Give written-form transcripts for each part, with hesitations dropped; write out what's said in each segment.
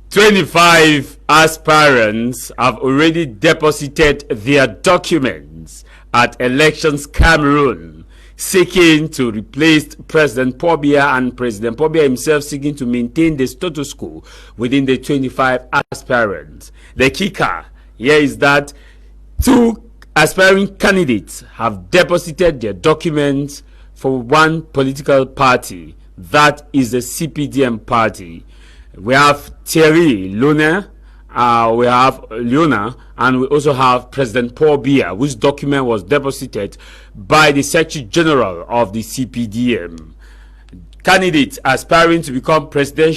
25 aspirants have already deposited their documents at Elections Cameroon, seeking to replace President Paul Biya, and President Paul Biya himself seeking to maintain the status quo within the 25 aspirants. The kicker here is that 2 aspiring candidates have deposited their documents for one political party, that is the CPDM party. We have Thierry Lona, we have Leona, and we also have President Paul Biya, whose document was deposited by the Secretary General of the CPDM. Candidates aspiring to become aspiring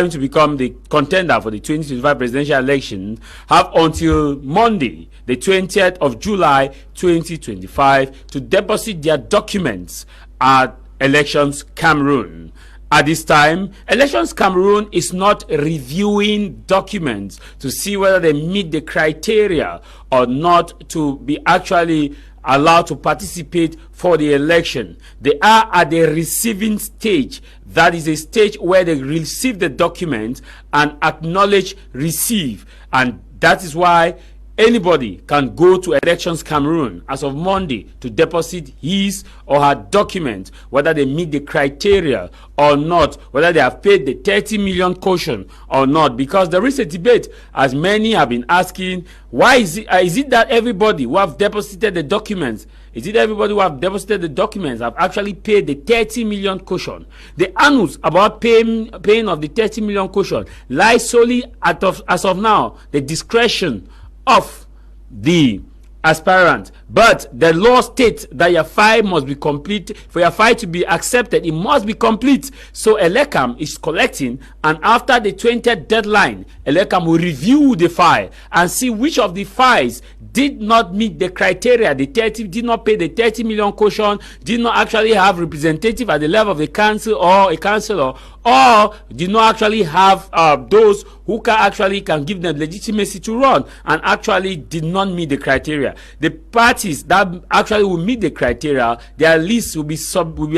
to become the contender for the 2025 presidential election have until Monday, the 20th of July 2025, to deposit their documents at Elections Cameroon. At this time, Elections Cameroon is not reviewing documents to see whether they meet the criteria or not to be actually allowed to participate for the election. They are at the receiving stage. That is a stage where they receive the document and acknowledge receive. And that is why anybody can go to Elections Cameroon as of Monday to deposit his or her document, whether they meet the criteria or not, whether they have paid the 30 million caution or not. Because there is a debate, as many have been asking, why is it that everybody who have deposited the documents, is it everybody who have deposited the documents have actually paid the 30 million caution? The annals about paying of the 30 million caution lies solely as of now the discretion of the aspirant, but the law states that your file must be complete. For your file to be accepted, it must be complete. So ELECAM is collecting, and after the 20th deadline, ELECAM will review the file and see which of the files did not meet the criteria. The 30 did not pay the 30 million caution, did not actually have representative at the level of the council or a councillor, or did not actually have those who can give them legitimacy to run, and actually did not meet the criteria. The parties that actually will meet the criteria, their lists will be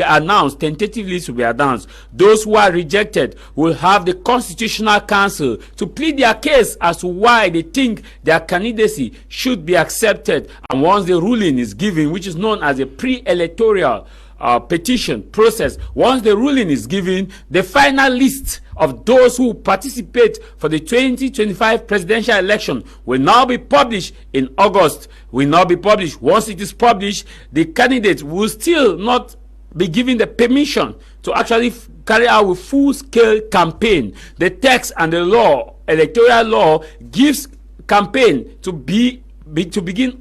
announced, tentative lists will be announced. Those who are rejected will have the Constitutional Council to plead their case as to why they think their candidacy should be accepted. And once the ruling is given, which is known as a pre-electoral petition process, once the ruling is given, the final list of those who participate for the 2025 presidential election will now be published in August. Will now be published. Once it is published, the candidates will still not be given the permission to actually carry out a full-scale campaign. The text and the law, electoral law, gives campaign to begin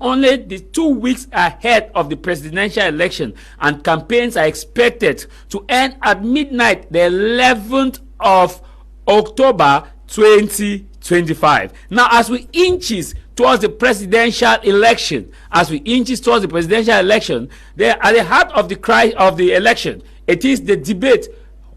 only the 2 weeks ahead of the presidential election, and campaigns are expected to end at midnight, the 11th of October 2025. Now, as we inches towards the presidential election, at the heart of the cry of the election, it is the debate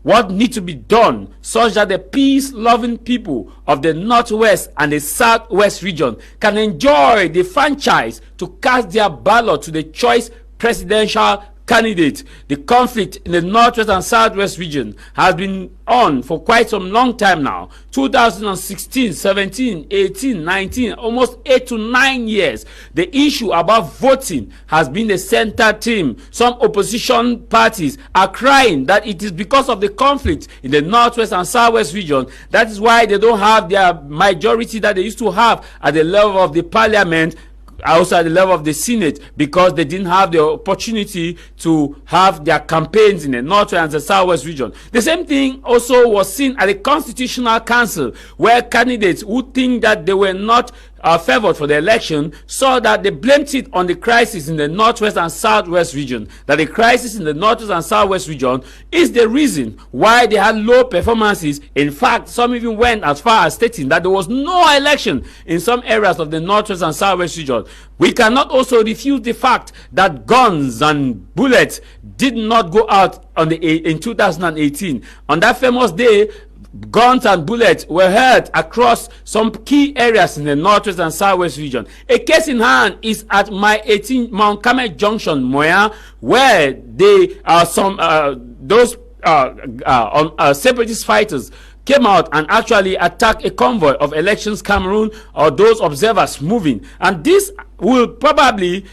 what needs to be done such that the peace-loving people of the Northwest and the Southwest region can enjoy the franchise to cast their ballot to the choice presidential candidate. The conflict in the Northwest and Southwest region has been on for quite some long time now. 2016, 17, 18, 19, almost 8 to 9 years. The issue about voting has been the center theme. Some opposition parties are crying that it is because of the conflict in the Northwest and Southwest region. That is why they don't have their majority that they used to have at the level of the parliament, also at the level of the Senate, because they didn't have the opportunity to have their campaigns in the Northwest and the Southwest region. The same thing also was seen at the Constitutional Council, where candidates who think that they were not favored for the election saw that they blamed it on the crisis in the Northwest and Southwest region, that the crisis in the Northwest and Southwest region is the reason why they had low performances. In fact, some even went as far as stating that there was no election in some areas of the Northwest and Southwest region. We cannot also refute the fact that guns and bullets did not go out in 2018. On that famous day, guns and bullets were heard across some key areas in the Northwest and Southwest region. A case in hand is at Mount Carmel Junction, Moya, where separatist fighters came out and actually attacked a convoy of Elections Cameroon or those observers moving. And this will probably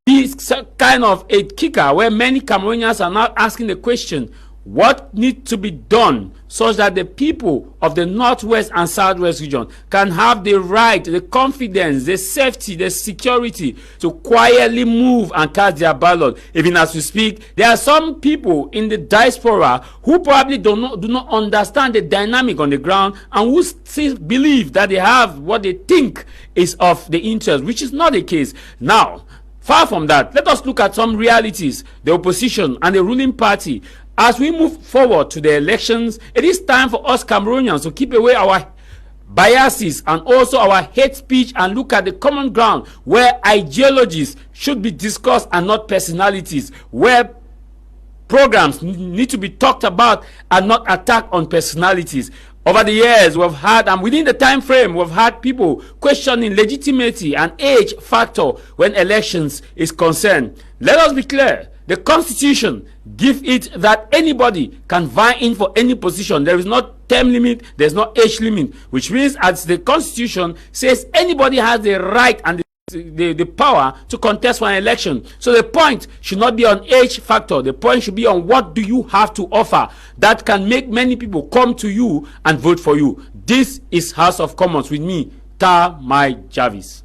be kind of a kicker where many Cameroonians are now asking the question, what needs to be done such that the people of the Northwest and Southwest region can have the right, the confidence, the safety, the security to quietly move and cast their ballot. Even as we speak, there are some people in the diaspora who probably do not understand the dynamic on the ground and who still believe that they have what they think is of the interest, which is not the case. Now, far from that, let us look at some realities. The opposition and the ruling party, as we move forward to the elections, it is time for us Cameroonians to keep away our biases and also our hate speech and look at the common ground where ideologies should be discussed and not personalities, where programs need to be talked about and not attacked on personalities. Over the years, we've had, and within the time frame, we've had people questioning legitimacy and age factor when elections is concerned. Let us be clear. The Constitution gives it that anybody can vie in for any position. There is no term limit, there's no age limit, which means as the Constitution says, anybody has the right and the power to contest for an election. So the point should not be on age factor. The point should be on what do you have to offer that can make many people come to you and vote for you. This is House of Commons with me, Tah Mai Javis.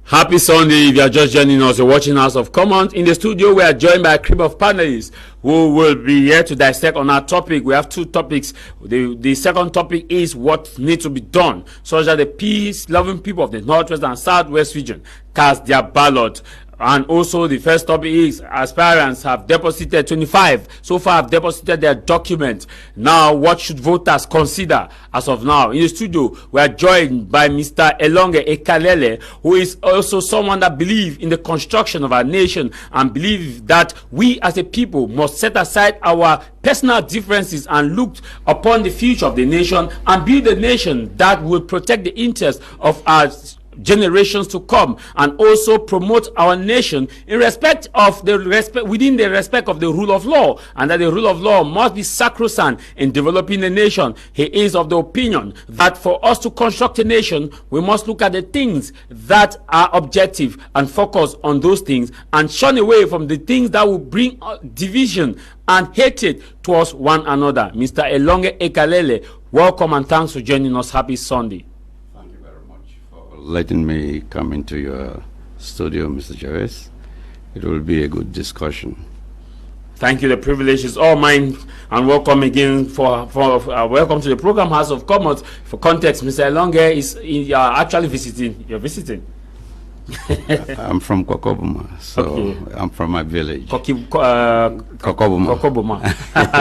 Happy Sunday. If you are just joining us, you're watching House of Commons. In the studio, we are joined by a crew of panelists who will be here to dissect on our topic. We have two topics. The second topic is what needs to be done so that the peace-loving people of the Northwest and Southwest region cast their ballot. And also the first topic is aspirants have deposited 25 so far have deposited their document. Now what should voters consider as of now? In the studio we are joined by Mr. Elonge Ekalele, who is also someone that believes in the construction of our nation and believes that we as a people must set aside our personal differences and look upon the future of the nation and build a nation that will protect the interests of our generations to come and also promote our nation in respect of within the respect of the rule of law, and that the rule of law must be sacrosanct in developing a nation. He is of the opinion that for us to construct a nation, we must look at the things that are objective and focus on those things and shun away from the things that will bring division and hatred towards one another. Mr. Elonge Ekalele, welcome and thanks for joining us. Happy Sunday. Letting me come into your studio, Mr. Javis. It will be a good discussion. Thank you. The privilege is all mine, and welcome again welcome to the program House of Commons. For context, Mr. Elonge is actually visiting. You're visiting. I'm from Kokobuma, so okay. I'm from my village. Kokobuma.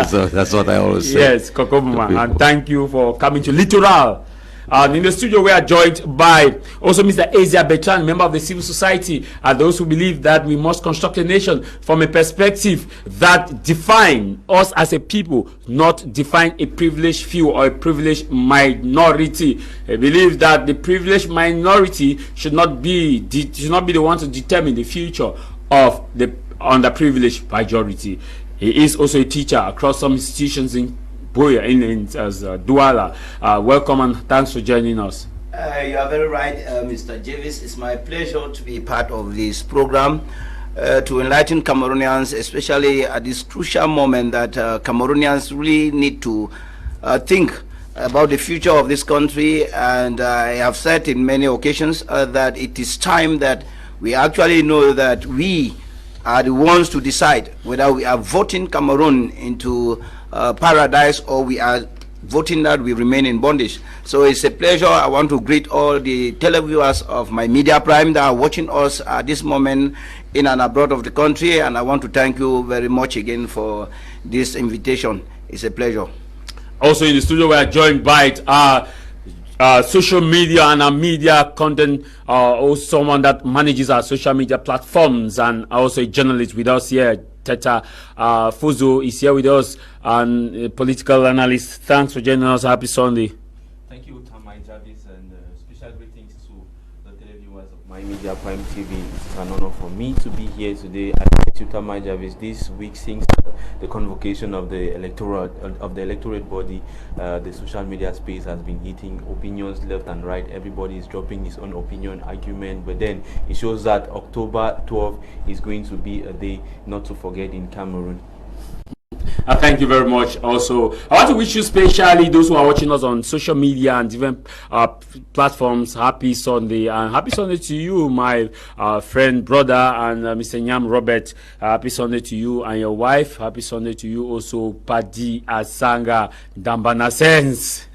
So that's what I always say. Yes, Kokobuma. And thank you for coming to Littoral. In the studio, we are joined by also Mr. Asia Bertrand, member of the civil society, and those who believe that we must construct a nation from a perspective that define us as a people, not define a privileged few or a privileged minority. I believe that the privileged minority should not be the one to determine the future of the underprivileged majority. He is also a teacher across some institutions in Douala. Welcome and thanks for joining us. You are very right, Mr. Javis. It's my pleasure to be part of this program to enlighten Cameroonians, especially at this crucial moment that Cameroonians really need to think about the future of this country. And I have said in many occasions that it is time that we actually know that we are the ones to decide whether we are voting Cameroon into paradise or we are voting that we remain in bondage. So it's a pleasure. I want to greet all the televiewers of my Media Prime that are watching us at this moment in and abroad of the country, and I want to thank you very much again for this invitation. It's a pleasure. Also in the studio, we are joined by social media and our media content, also someone that manages our social media platforms, and also a journalist with us here. Teta Fuzo is here with us, and a political analyst. Thanks for joining us. Happy Sunday. Thank you, Tah Mai Javis, and special greetings to the televiewers of My Media Prime TV. It's an honor for me to be here today. I met you, Tah Mai Javis, this week since the convocation of the electorate body. The social media space has been hitting opinions left and right. Everybody is dropping his own opinion, argument, but then it shows that October 12th is going to be a day not to forget in Cameroon. Thank you very much. Also, I want to wish you, especially those who are watching us on social media and different platforms, happy Sunday. And happy Sunday to you, my friend, brother, and Mr. Nyam Robert. Happy Sunday to you and your wife. Happy Sunday to you also, Padi Asanga Dambana Sense.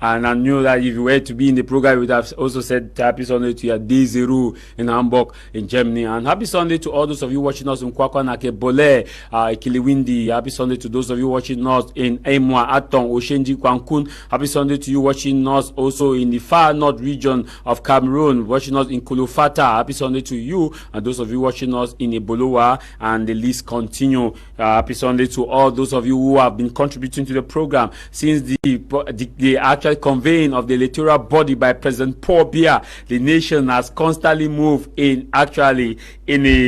And I knew that if you were to be in the program, you would have also said happy Sunday to your Day0 in Hamburg, in Germany. And happy Sunday to all those of you watching us in Kwakwanake, Bole, Kiliwindi. Happy Sunday to those of you watching us in Emwa, Atong, Oshenji, Kwankun. Happy Sunday to you watching us also in the far north region of Cameroon, watching us in Kulufata. Happy Sunday to you, and those of you watching us in Ebolowa, and the list continue. Happy Sunday to all those of you who have been contributing to the program since the actual conveying of the electoral body by President Paul Biya. The nation has constantly moved in a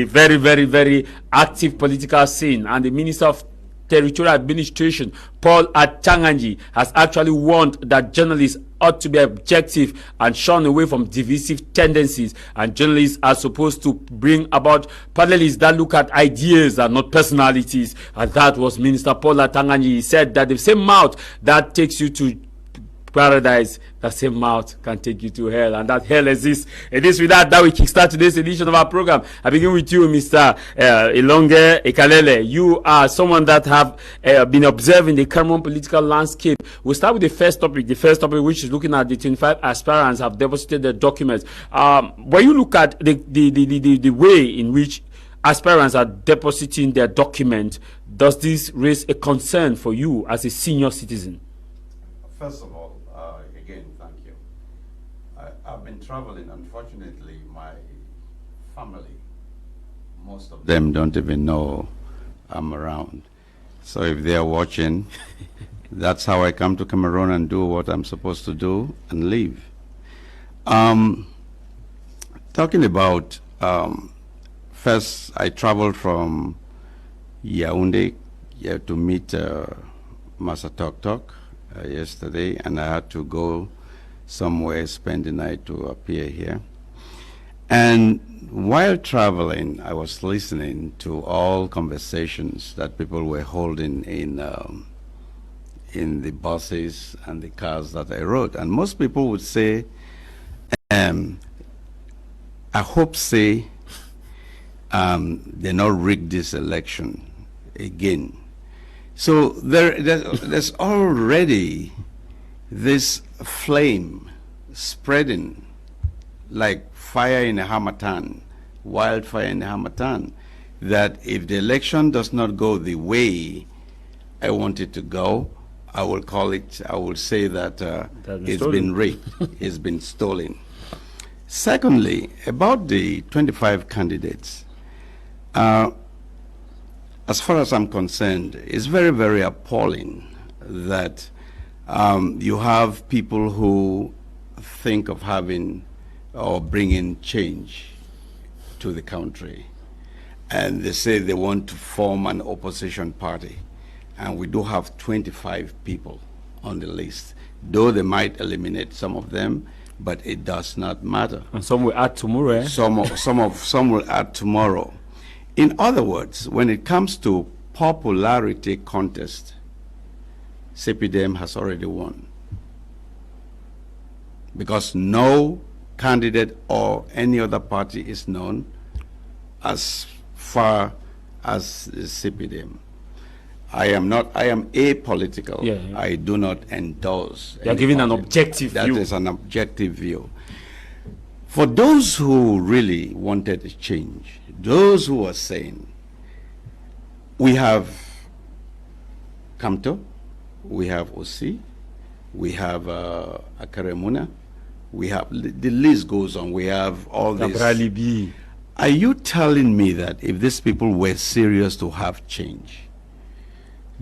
very, very, very active political scene, and the Minister of Territorial Administration, Paul Atanganji, has actually warned that journalists ought to be objective and shun away from divisive tendencies, and journalists are supposed to bring about panelists that look at ideas and not personalities. And that was Minister Paul Atanganji. He said that the same mouth that takes you to paradise, that same mouth can take you to hell, and that hell exists. It is with that we kickstart today's edition of our program. I begin with you, Mr. Elonge Ekalele. You are someone that have been observing the Cameroon political landscape. We'll start with the first topic, which is looking at the 25 aspirants have deposited their documents. When you look at the way in which aspirants are depositing their document, does this raise a concern for you as a senior citizen? First of all, again, thank you. I've been traveling. Unfortunately, my family, most of them don't even know I'm around. So if they're watching, that's how I come to Cameroon and do what I'm supposed to do and leave. Talking about, first I traveled from Yaoundé to meet Master Tok Tok yesterday, and I had to go somewhere, spend the night to appear here. And while traveling, I was listening to all conversations that people were holding in the buses and the cars that I rode. And most people would say, I hope they not rig this election again. So there's already this flame spreading like fire in a harmattan, wildfire in a harmattan, that if the election does not go the way I want it to go, I will say that it's been rigged, it's been stolen. Secondly, about the 25 candidates, as far as I'm concerned, it's very, very appalling that you have people who think of having or bringing change to the country, and they say they want to form an opposition party, and we do have 25 people on the list, though they might eliminate some of them, but it does not matter. And some will add tomorrow. Eh? Some will add tomorrow. In other words, when it comes to popularity contest, CPDM has already won, because no candidate or any other party is known as far as CPDM. I am apolitical. Yeah. I do not endorse. You are giving an objective view. That is an objective view. For those who really wanted a change, those who are saying, we have Kamto, we have OC, we have Akaremuna, we have, the list goes on, we have all this. Are you telling me that if these people were serious to have change,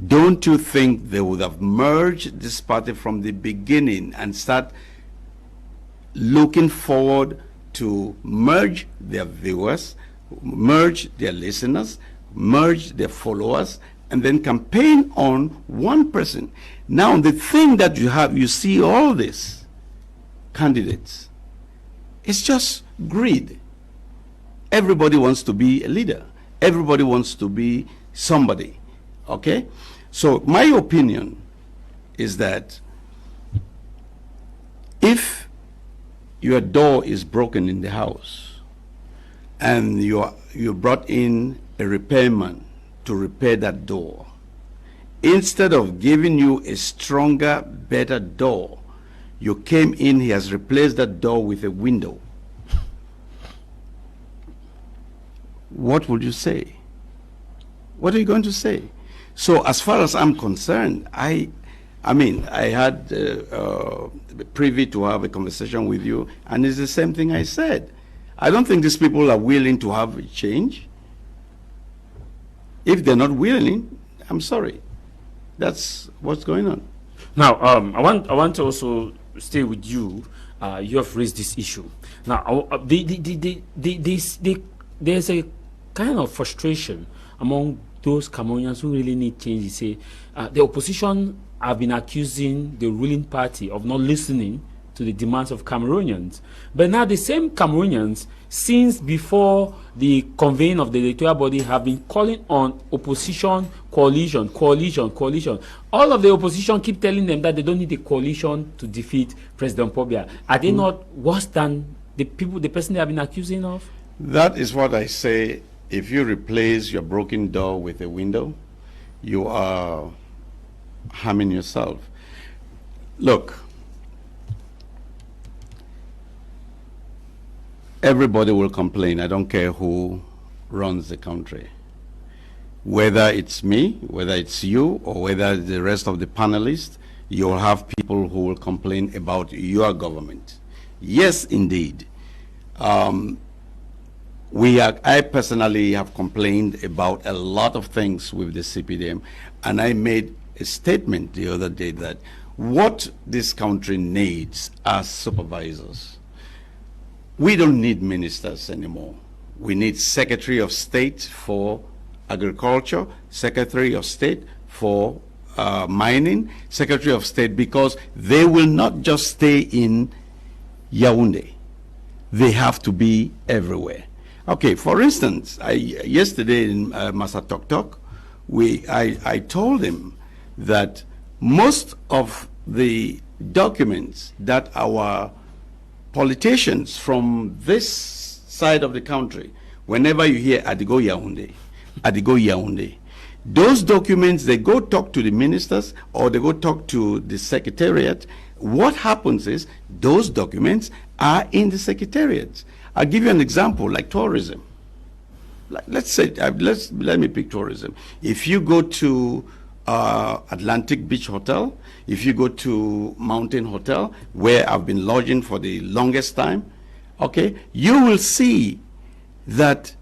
don't you think they would have merged this party from the beginning and start looking forward to merge their viewers, merge their listeners, merge their followers, and then campaign on one person? Now, the thing that you see all these candidates, it's just greed. Everybody wants to be a leader. Everybody wants to be somebody, okay? So my opinion is that if your door is broken in the house and you brought in a repairman to repair that door, instead of giving you a stronger, better door, you came in, he has replaced that door with a window. What would you say? What are you going to say? So as far as I'm concerned, I mean, I had privy to have a conversation with you, and it's the same thing I said. I don't think these people are willing to have a change. If they're not willing, I'm sorry. That's what's going on. Now, I want to also stay with you. You have raised this issue. Now, there's a kind of frustration among those Cameroonians who really need change. They say the opposition have been accusing the ruling party of not listening to the demands of Cameroonians. But now the same Cameroonians, since before the convening of the electoral body, have been calling on opposition coalition. All of the opposition keep telling them that they don't need a coalition to defeat President Pobia. Are they not worse than the person they have been accusing of? That is what I say. If you replace your broken door with a window, you are harming yourself. Look, everybody will complain. I don't care who runs the country. Whether it's me, whether it's you, or whether the rest of the panelists, you'll have people who will complain about your government. Yes, indeed. I personally have complained about a lot of things with the CPDM, and I made a statement the other day that what this country needs are supervisors. We don't need ministers anymore. We need Secretary of State for Agriculture, Secretary of State for Mining, Secretary of State, because they will not just stay in Yaoundé. They have to be everywhere. Okay, for instance, yesterday in Masatoktok, I told him that most of the documents that our politicians from this side of the country, whenever you hear Adigo Yaoundé, those documents, they go talk to the ministers or they go talk to the secretariat. What happens is those documents are in the secretariat. I'll give you an example, like tourism. Let's say, let me pick tourism. If you go to Atlantic Beach Hotel, if you go to Mountain Hotel, where I've been lodging for the longest time, okay, you will see that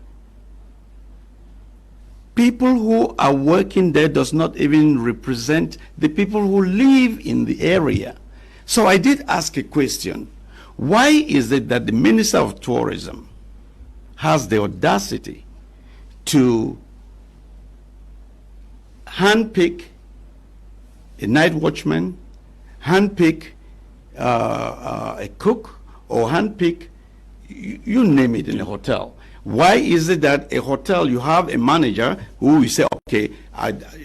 people who are working there does not even represent the people who live in the area. So I did ask a question. Why is it that the Minister of Tourism has the audacity to handpick a night watchman, handpick a cook, or handpick, you name it, in a hotel? Why is it that a hotel, you have a manager who you say, okay,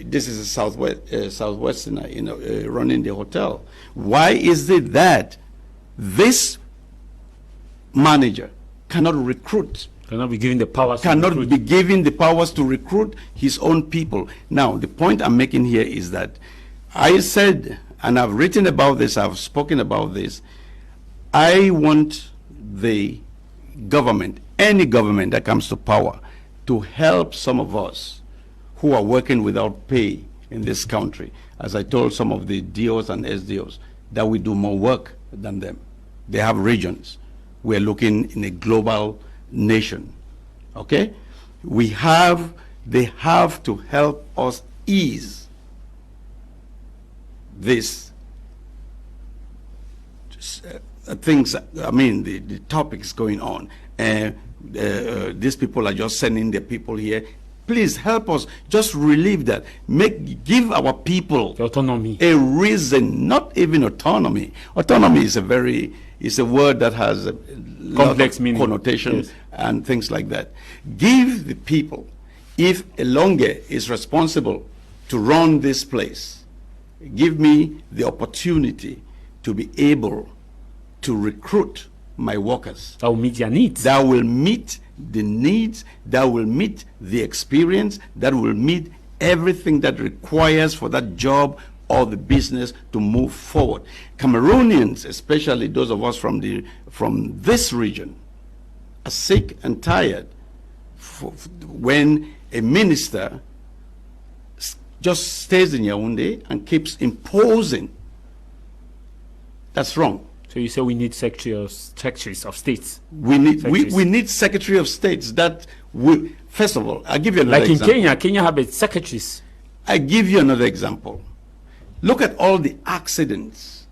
this is a Southwesterner, running the hotel? Why is it that this manager cannot recruit, cannot be given the powers to recruit his own people? Now, the point I'm making here is that I said, and I've written about this, I've spoken about this, I want the government, any government that comes to power, to help some of us who are working without pay in this country. As I told some of the DOs and SDOs, that we do more work than them. They have regions. We're looking in a global nation, okay? They have to help us ease this things, I mean, the topics going on. These people are just sending their people here. Please help us, just relieve that. Give our people autonomy. A reason, not even autonomy. Autonomy is a word that has a complex lot of connotations, yes, and things like that. Give the people, if Elonge is responsible to run this place, give me the opportunity to be able to recruit my workers. That will meet your needs. That will meet the needs, that will meet the experience, that will meet everything that requires for that job or the business to move forward. Cameroonians, especially those of us from this region, are sick and tired when a minister just stays in Yaoundé and keeps imposing. That's wrong. So you say we need secretaries of states. We need secretary of states that will. First of all, I'll give you another example. Like in Kenya have secretaries. I give you another example. Look at all the accidents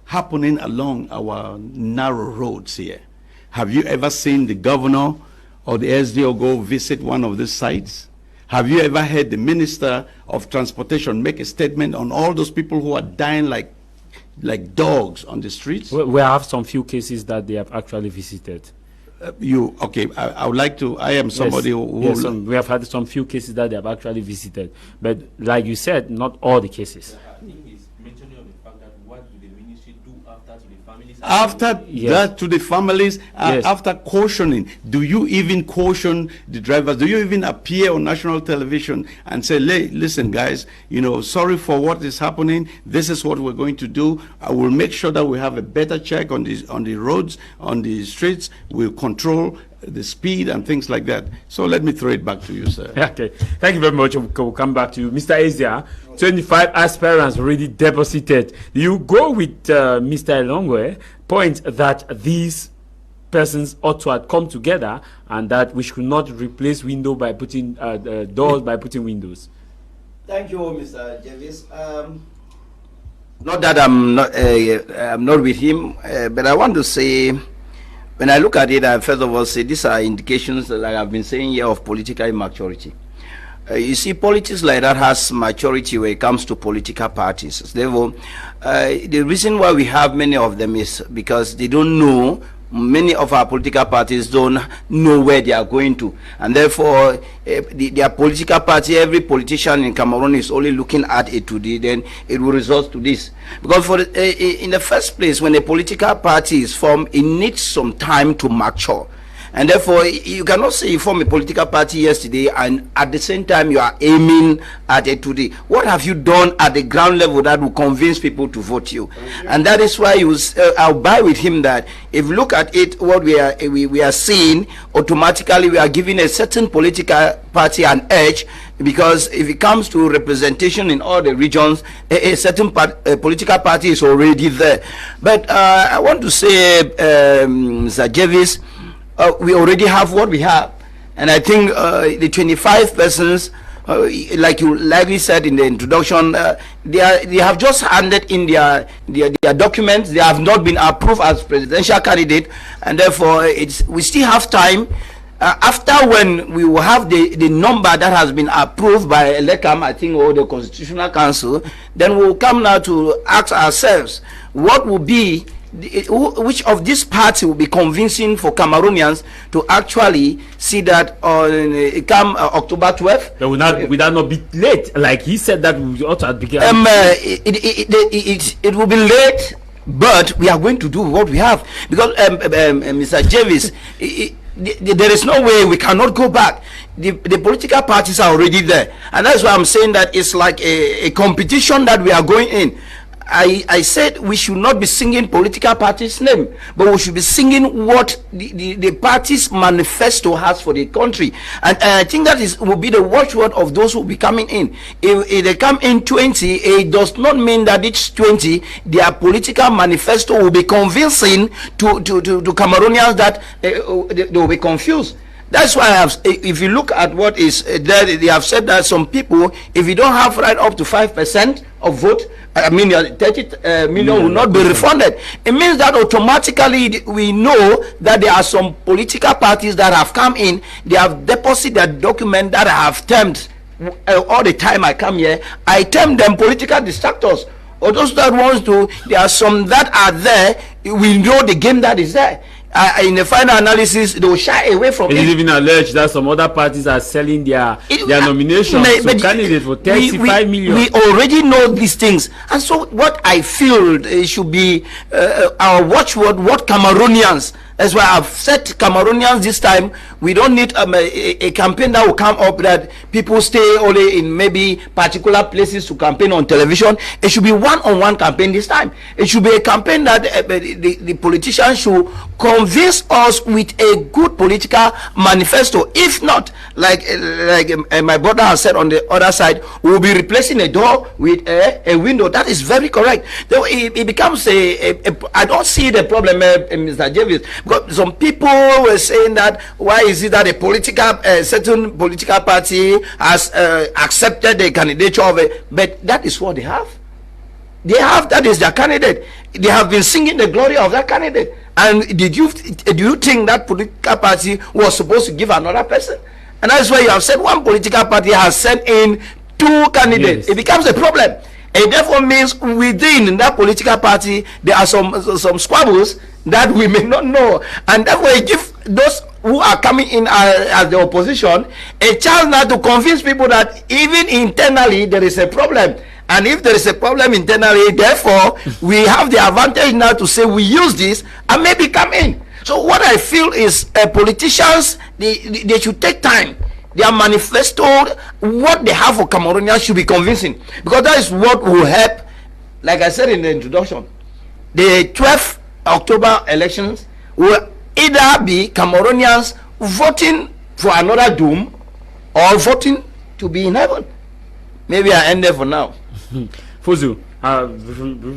happening along our narrow roads here. Have you ever seen the governor or the SDO go visit one of these sites? Have you ever heard the Minister of Transportation make a statement on all those people who are dying like dogs on the streets? We have some few cases that they have actually visited. I would like to, I am somebody yes, we have had some few cases that they have actually visited. But like you said, not all the cases. I think it's mentioning of the fact that what do the ministry do after to the families? After that, to the families, after cautioning, do you even caution the drivers? Do you even appear on national television and say, listen guys, sorry for what is happening, this is what we're going to do, I will make sure that we have a better check on the roads, on the streets, we'll control the speed and things like that. So let me throw it back to you, sir. Okay, thank you very much. We'll come back to you. Mr. Asia, 25 aspirants already deposited. You go with Mr. Elonge, point that these persons ought to have come together and that we should not replace window by putting doors by putting windows. Thank you, Mr. Javis. Not that I'm not with him, but I want to say, when I look at it, I first of all say these are indications, like I've been saying here, of political immaturity. You see, politics like that has maturity when it comes to political parties. Therefore, the reason why we have many of them is because they don't know. Many of our political parties don't know where they are going to, and therefore their political party, every politician in Cameroon is only looking at it today, then it will result to this. Because in the first place, when a political party is formed, it needs some time to mature. And therefore, you cannot say you form a political party yesterday and at the same time you are aiming at it today. What have you done at the ground level that will convince people to vote you? And that is why I'll buy with him that if you look at it, what we are seeing, automatically we are giving a certain political party an edge, because if it comes to representation in all the regions, a certain political party is already there. But I want to say, Mr. Javis, we already have what we have, and I think the 25 persons, like you likely said in the introduction, they have just handed in their documents. They have not been approved as presidential candidate, and therefore we still have time. After when we will have the number that has been approved by ELECAM, I think, or the Constitutional Council, then we'll come now to ask ourselves what will be which of this party will be convincing for Cameroonians to actually see that come October 12th. Will that not be late? Like he said, that we ought to begin. It will be late, but we are going to do what we have, because Mr. Javis, there is no way we cannot go back. The political parties are already there, and that's why I'm saying that it's like a competition that we are going in. I said we should not be singing political parties' name, but we should be singing what the party's manifesto has for the country. And I think that will be the watchword of those who will be coming in. If they come in 20, it does not mean that each 20, their political manifesto will be convincing to Cameroonians that they will be confused. That's why if you look at what is there, they have said that some people, if you don't have right up to 5% of vote, I mean, 30 million will not be refunded. It means that automatically we know that there are some political parties that have come in, they have deposited their document that I have termed all the time I come here. I term them political distractors. Or those that wants to, there are some that are there, we know the game that is there. In the final analysis, they will shy away from it. It is even alleged that some other parties are selling their nominations to candidates for 35 million. We already know these things. And so what I feel should be our watchword, what Cameroonians, that's why I've said Cameroonians this time, we don't need a campaign that will come up that people stay only in maybe particular places to campaign on television. It should be one-on-one campaign this time. It should be a campaign that the politicians should convince us with a good political manifesto. If not, like my brother has said on the other side, we will be replacing a door with a window. That is very correct. Though it becomes I don't see the problem, Mr. Javis, because some people were saying that why is it that a certain political party has accepted the candidature of but that is what they have. That is their candidate. They have been singing the glory of that candidate. And do you think that political party was supposed to give another person? And that's why you have said one political party has sent in 2 candidates. Yes. It becomes a problem. It therefore means within that political party there are some squabbles that we may not know, and therefore it gives those who are coming in as the opposition a chance now to convince people that even internally there is a problem. And if there is a problem internally, therefore we have the advantage now to say we use this and maybe come in. So what I feel is politicians, they should take time. Their manifesto, what they have for Cameroonians should be convincing, because that is what will help. Like I said in the introduction, the 12th October elections will either be Cameroonians voting for another doom or voting to be in heaven. Maybe I end there for now. Fuzu,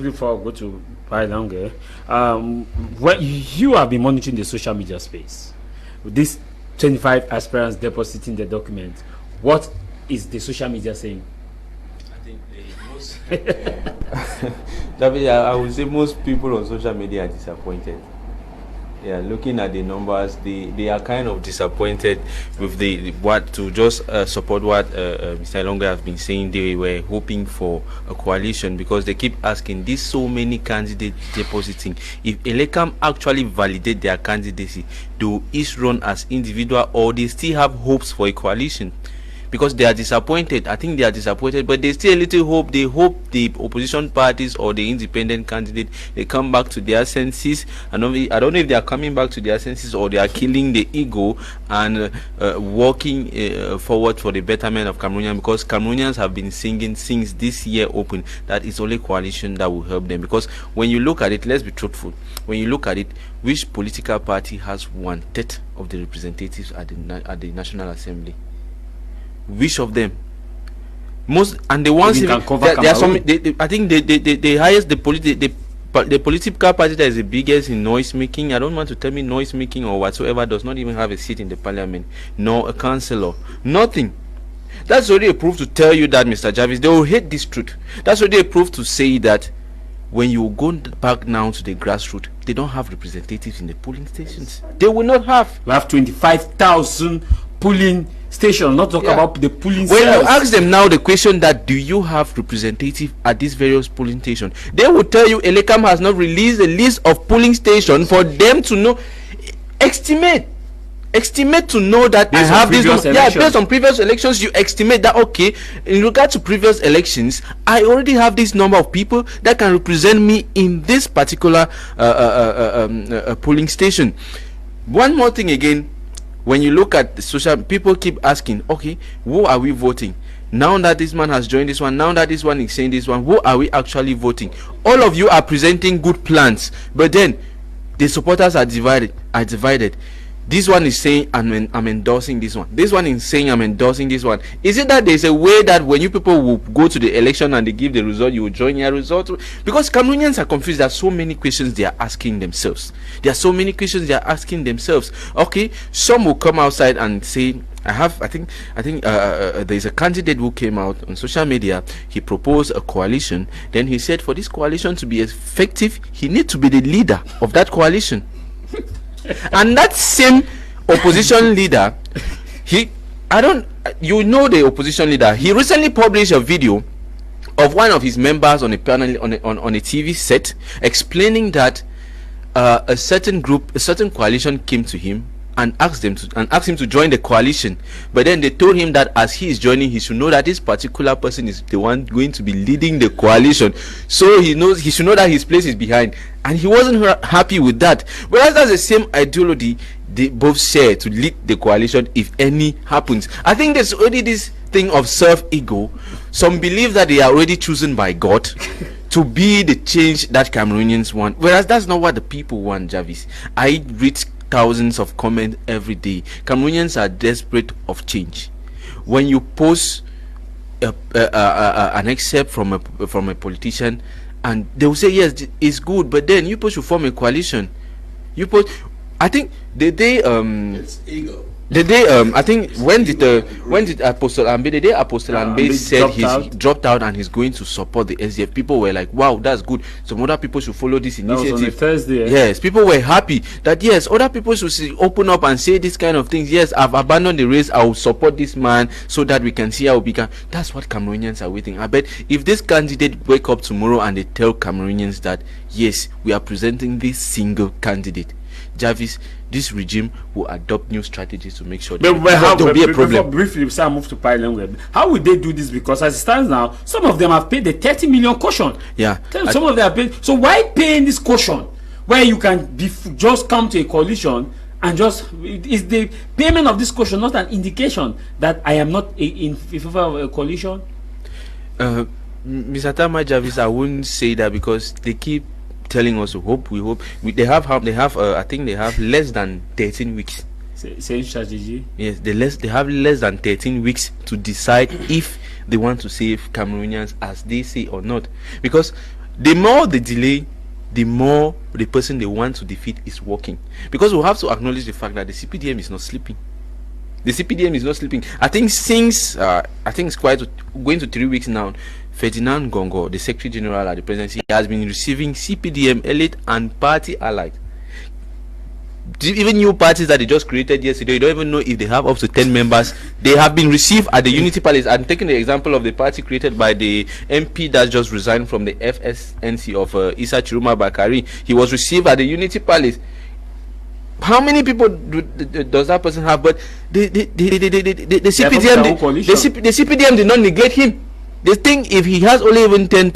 before I go to Elonge, you have been monitoring the social media space. This 25 aspirants depositing the document. What is the social media saying? I think most David, I would say most people on social media are disappointed. Yeah, looking at the numbers, they are kind of disappointed with support what Mr. Elonge has been saying. They were hoping for a coalition because they keep asking, there's so many candidates depositing. If ELECAM actually validate their candidacy, do each run as individual or they still have hopes for a coalition? Because they are disappointed. I think they are disappointed, but they still a little hope. They hope the opposition parties or the independent candidate, they come back to their senses. I don't know if they are coming back to their senses or they are killing the ego and walking forward for the betterment of Cameroonians, because Cameroonians have been singing since this year open that it's only coalition that will help them. Because when you look at it, let's be truthful, when you look at it, which political party has 1/3 of the representatives at the National Assembly? Which of them? Most, and the ones there are some. I think the highest, the political party that is the biggest in noise making. I don't want to tell me noise making or whatsoever does not even have a seat in the parliament, nor a councillor, nothing. That's already a proof to tell you that, Mr. Javis, they will hate this truth. That's already a proof to say that when you go back now to the grassroots, they don't have representatives in the polling stations. They will not have. We have 25,000 polling station, not talk about the polling when cells. You ask them now the question that do you have representative at these various polling stations, they will tell you ELECAM has not released a list of polling stations for them to know, estimate to know that based I have this. Based on previous elections, you estimate that okay, in regard to previous elections, I already have this number of people that can represent me in this particular polling station. One more thing again. When you look at the social, people keep asking, okay, who are we voting? Now that this man has joined this one, now that this one is saying this one, who are we actually voting? All of you are presenting good plans, but then the supporters are divided. This one is saying I'm endorsing this one. This one is saying I'm endorsing this one. Is it that there's a way that when you people will go to the election and they give the result, you will join your result? Because Cameroonians are confused. There are so many questions they are asking themselves. Okay, some will come outside and say, I think there's a candidate who came out on social media. He proposed a coalition. Then he said for this coalition to be effective, he needs to be the leader of that coalition. And that same opposition leader, the opposition leader, he recently published a video of one of his members on a panel on a TV set, explaining that a certain coalition came to him and asked him to join the coalition, but then they told him that as he is joining, he should know that this particular person is the one going to be leading the coalition, so he should know that his place is behind, and he wasn't happy with that. Whereas that's the same ideology they both share to lead the coalition if any happens. I think there's already this thing of self-ego. Some believe that they are already chosen by God to be the change that Cameroonians want, whereas that's not what the people want, Javis. I read thousands of comments every day. Cameroonians are desperate of change. When you post an excerpt from a politician, and they will say yes, it's good, but then you should form a coalition. I think the day it's ego. The day I think when did Apostle Ambe said he dropped out and he's going to support the SDF, people were like, wow, that's good, some other people should follow this initiative. That was on a Thursday. Yes, people were happy that yes, other people should open up and say this kind of things. Yes, I've abandoned the race, I will support this man so that we can see how we can. That's what Cameroonians are waiting. I bet if this candidate wake up tomorrow and they tell Cameroonians that yes, we are presenting this single candidate, Javis, this regime will adopt new strategies to make sure there will be a problem. Briefly, before I move to Pilot, how would they do this? Because as it stands now, some of them have paid the 30 million caution. Yeah. Some of them have paid. So why paying this caution where you can just come to a coalition and just is the payment of this caution not an indication that I am not in favor of a coalition? Mr. Tah Mai Javis, I wouldn't say that because they keep telling us we hope. They have I think they have less than 13 weeks. Same strategy. Yes, they have less than 13 weeks to decide if they want to save Cameroonians as they say or not. Because the more they delay, the more the person they want to defeat is working. Because we have to acknowledge the fact that the CPDM is not sleeping. The CPDM is not sleeping. I think since I think it's quite going to 3 weeks now. Ferdinand Gongo, the Secretary General at the Presidency, has been receiving CPDM elite and party allied. Even new parties that they just created yesterday, you don't even know if they have up to 10 members. They have been received at the Unity Palace. I'm taking the example of the party created by the MP that just resigned from the FSNC of Issa Chiruma Bakari. He was received at the Unity Palace. How many people does that person have? But the CPDM did not neglect him. They think if he has only even 10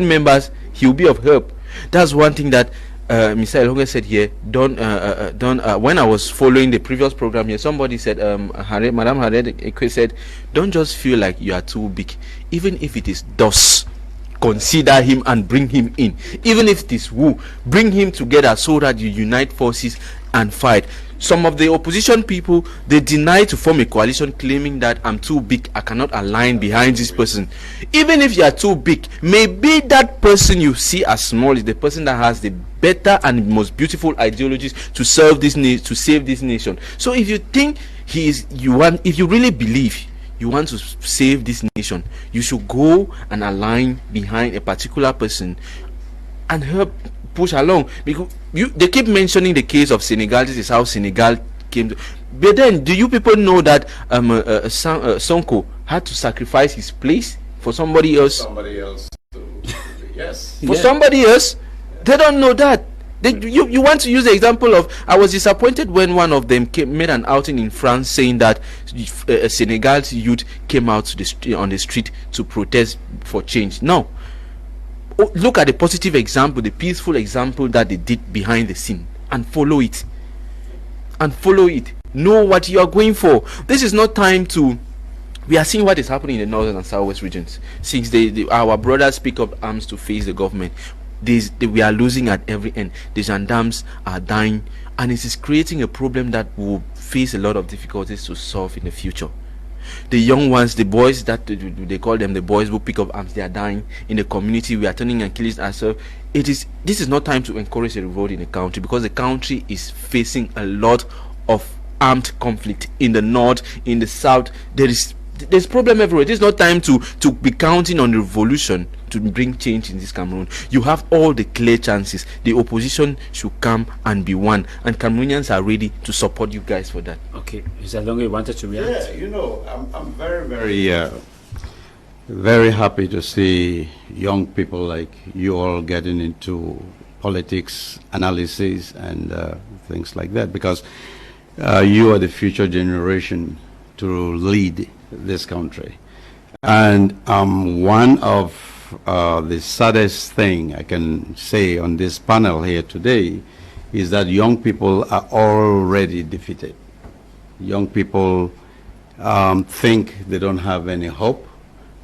members, he will be of help. That's one thing that Mr. Elonge said here. When I was following the previous program here, somebody said, Madam Hared said, don't just feel like you are too big. Even if it is DOS, consider him and bring him in. Even if it is who, bring him together so that you unite forces and fight. Some of the opposition people, they deny to form a coalition claiming that I'm too big, I cannot align behind this person. Even if you are too big, maybe that person you see as small is the person that has the better and most beautiful ideologies to serve this to save this nation. So if you think if you really believe you want to save this nation, you should go and align behind a particular person and help push along. Because they keep mentioning the case of Senegal. This is how Senegal came to, but then do you people know that Sonko had to sacrifice his place for somebody else? Yes, for somebody else. They don't know that. You want to use the example of, I was disappointed when one of them made an outing in France saying that Senegal's youth came out to on the street to protest for change. No. Look at the positive example, the peaceful example that they did behind the scene, and follow it. Know what you are going for. This is not time to We are seeing what is happening in the northern and southwest regions. Since our brothers pick up arms to face the government, we are losing at every end. The gendarmes are dying, and it is creating a problem that will face a lot of difficulties to solve in the future. The young ones, the boys that they call them the boys who pick up arms, they are dying in the community. We are turning and killing ourselves. This is not time to encourage a revolt in the country, because the country is facing a lot of armed conflict in the north, in the south. There's problem everywhere. It is not time to be counting on the revolution to bring change in this Cameroon. You have all the clear chances. The opposition should come and be one, and Cameroonians are ready to support you guys for that. Okay, Mr. Elonge, you wanted to react? Yeah, I'm very, very happy to see young people like you all getting into politics analysis and things like that, because you are the future generation to lead this country. And one of the saddest thing I can say on this panel here today is that young people are already defeated. Young people think they don't have any hope,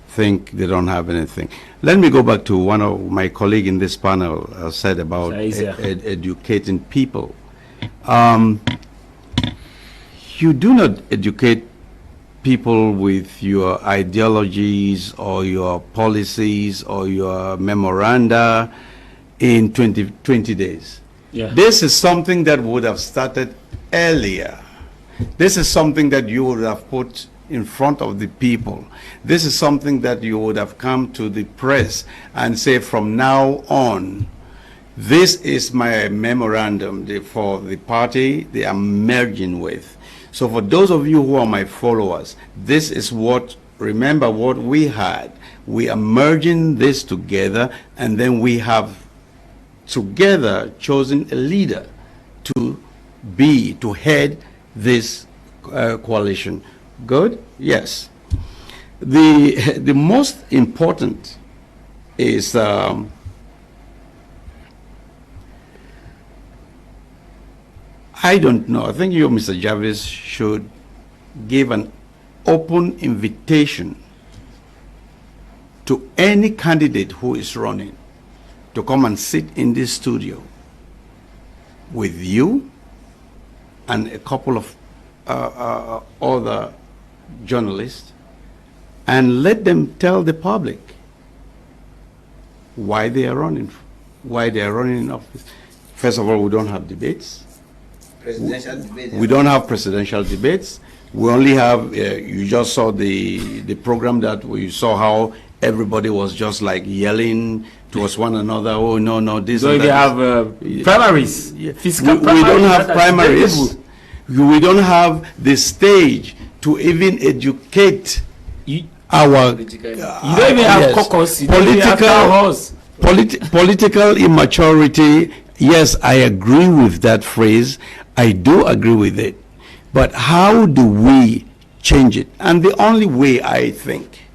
think they don't have anything. Let me go back to one of my colleagues in this panel said about educating people. You do not educate people with your ideologies or your policies or your memoranda in 20 days. Yeah. This is something that would have started earlier. This is something that you would have put in front of the people. This is something that you would have come to the press and say, from now on, this is my memorandum for the party they are merging with. So for those of you who are my followers, this is remember what we had. We are merging this together, and then we have together chosen a leader to head this coalition. Good? Yes. The most important is I don't know. I think you, Mr. Javis, should give an open invitation to any candidate who is running to come and sit in this studio with you and a couple of other journalists, and let them tell the public why they are running in office. First of all, we don't have debates. Presidential debates. We don't have presidential debates. We only have, you just saw the program that we saw how everybody was just like yelling towards one another. Oh, no, this So and they that. have primaries. Fiscal We don't have that primaries. We don't have the stage to even educate our... You don't even have caucus. You don't even have town halls. Political immaturity. Yes, I agree with that phrase. I do agree with it. But how do we change it? And the only way, I think,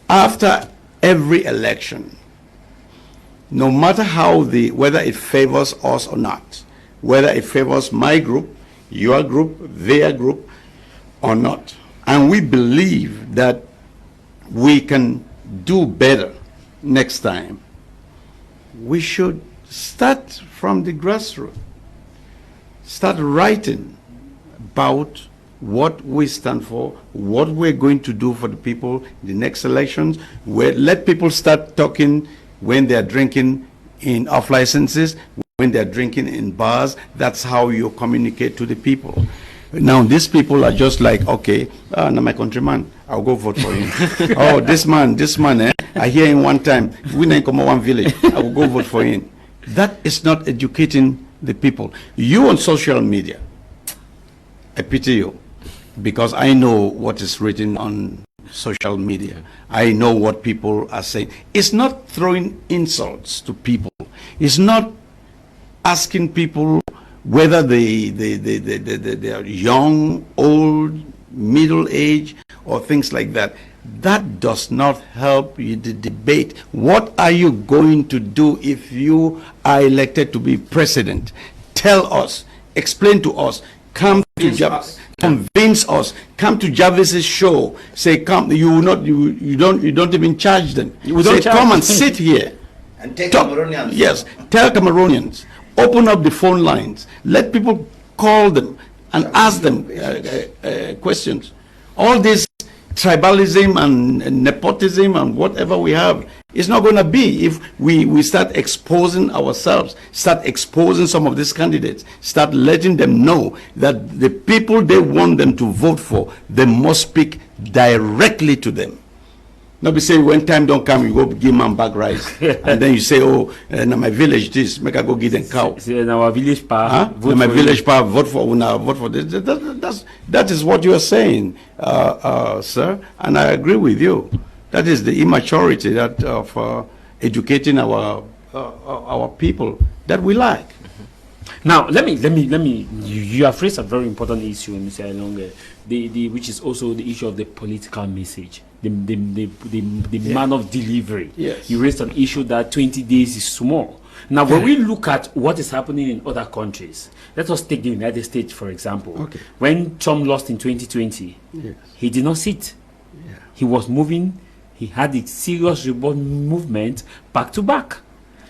after every election, no matter how whether it favors us or not, whether it favors my group, your group, their group, or not, and we believe that we can do better next time, we should start from the grassroots. Start writing about what we stand for, what we're going to do for the people in the next elections. Let people start talking when they're drinking in off licenses, when they're drinking in bars. That's how you communicate to the people. Now, these people are just like, okay, now my countryman, I'll go vote for him. Oh, this man, I hear him one time, we ain't come one village, I will go vote for him. That is not educating the people. You on social media, I pity you, because I know what is written on social media. I know what people are saying. It's not throwing insults to people. It's not asking people whether they are young, old, middle age, or things like that. That does not help you the debate. What are you going to do if you are elected to be president? Tell us, explain to us, come to convince us. Come to Javis's show. Say, come. You don't even charge them. Say, come and sit here. And take Cameroonians. Yes, tell Cameroonians. Open up the phone lines. Let people call them and ask them questions. All this tribalism and nepotism and whatever we have is not going to be if we start exposing ourselves, start exposing some of these candidates, start letting them know that the people they want them to vote for, they must speak directly to them. Not be saying when time don't come, you go give man back rice, and then you say, oh, in my village this, make I go give them cow. See, in our village power, in my village power, vote for this. That is what you are saying, sir, and I agree with you. That is the immaturity that of educating our people that we like. Now, let me. You have raised a very important issue, Mr. Elonge, which is also the issue of the political message, the man of delivery. Yes. You raised an issue that 20 days is small. Now, when we look at what is happening in other countries, let us take the United States, for example. Okay. When Trump lost in 2020, Yes. he did not sit. Yeah. He was moving. He had a serious revolt movement back to back.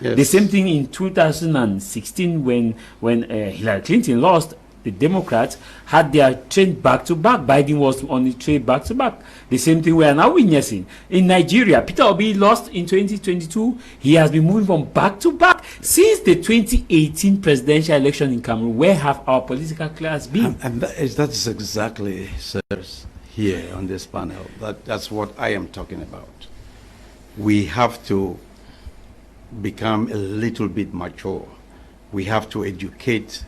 Yes. The same thing in 2016 when Hillary Clinton lost. The Democrats had their train back to back. Biden was on the train back to back. The same thing we are now witnessing in Nigeria. Peter Obi lost in 2022. He has been moving from back to back since the 2018 presidential election in Cameroon. Where have our political class been? And that is exactly, sirs, here on this panel. That's what I am talking about. We have to become a little bit mature. We have to educate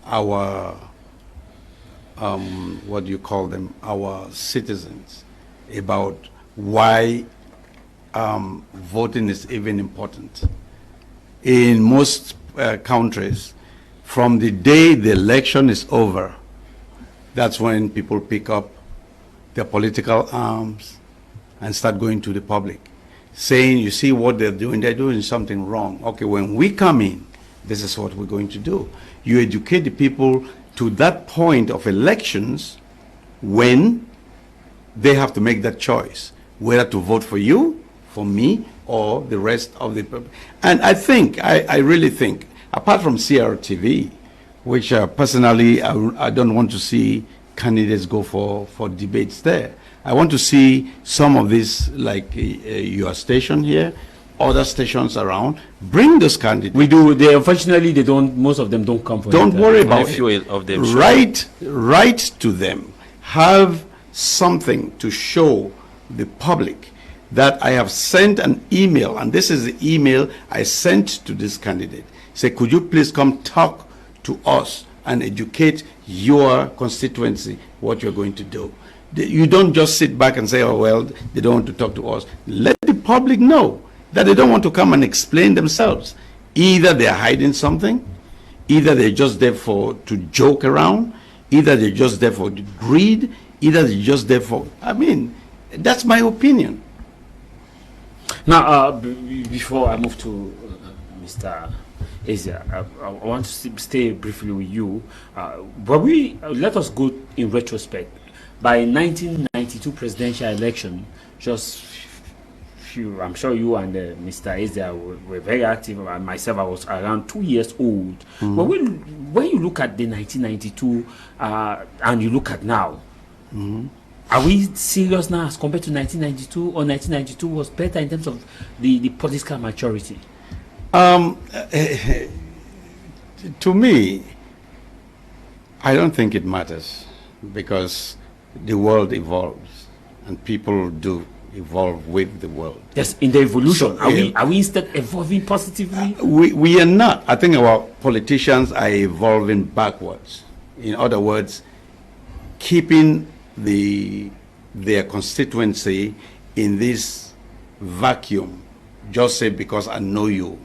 our what do you call them, our citizens, about why voting is even important. In most countries, from the day the election is over, that's when people pick up their political arms and start going to the public, saying, you see what they're doing something wrong. Okay, when we come in, this is what we're going to do. You educate the people to that point of elections when they have to make that choice, whether to vote for you, for me, or the rest of the people. And I think, I really think, apart from CRTV, which personally I don't want to see candidates go for debates there. I want to see some of these, like your station here, other stations around, bring those candidates. We do. They unfortunately they don't. Most of them don't come for. Don't worry about few it. of them Write to them. Have something to show the public that I have sent an email, and this is the email I sent to this candidate. Say, could you please come talk to us and educate your constituency what you're going to do. You don't just sit back and say, oh, well, they don't want to talk to us. Let the public know that they don't want to come and explain themselves. Either they're hiding something, either they're just there to joke around, either they're just there for greed, either they're just there for, I mean, that's my opinion. Now, before I move to Mr. Asia, I want to stay briefly with you. But let us go in retrospect. By 1992 presidential election, just few, I'm sure you and Mr. Asia were very active. And myself, I was around 2 years old. Mm-hmm. But when you look at the 1992 and you look at now, mm-hmm. Are we serious now as compared to 1992, or 1992 was better in terms of the political maturity? To me, I don't think it matters, because the world evolves and people do evolve with the world. Yes, in the evolution. So, are we instead evolving positively? We are not. I think our politicians are evolving backwards. In other words, keeping their constituency in this vacuum, just say because I know you,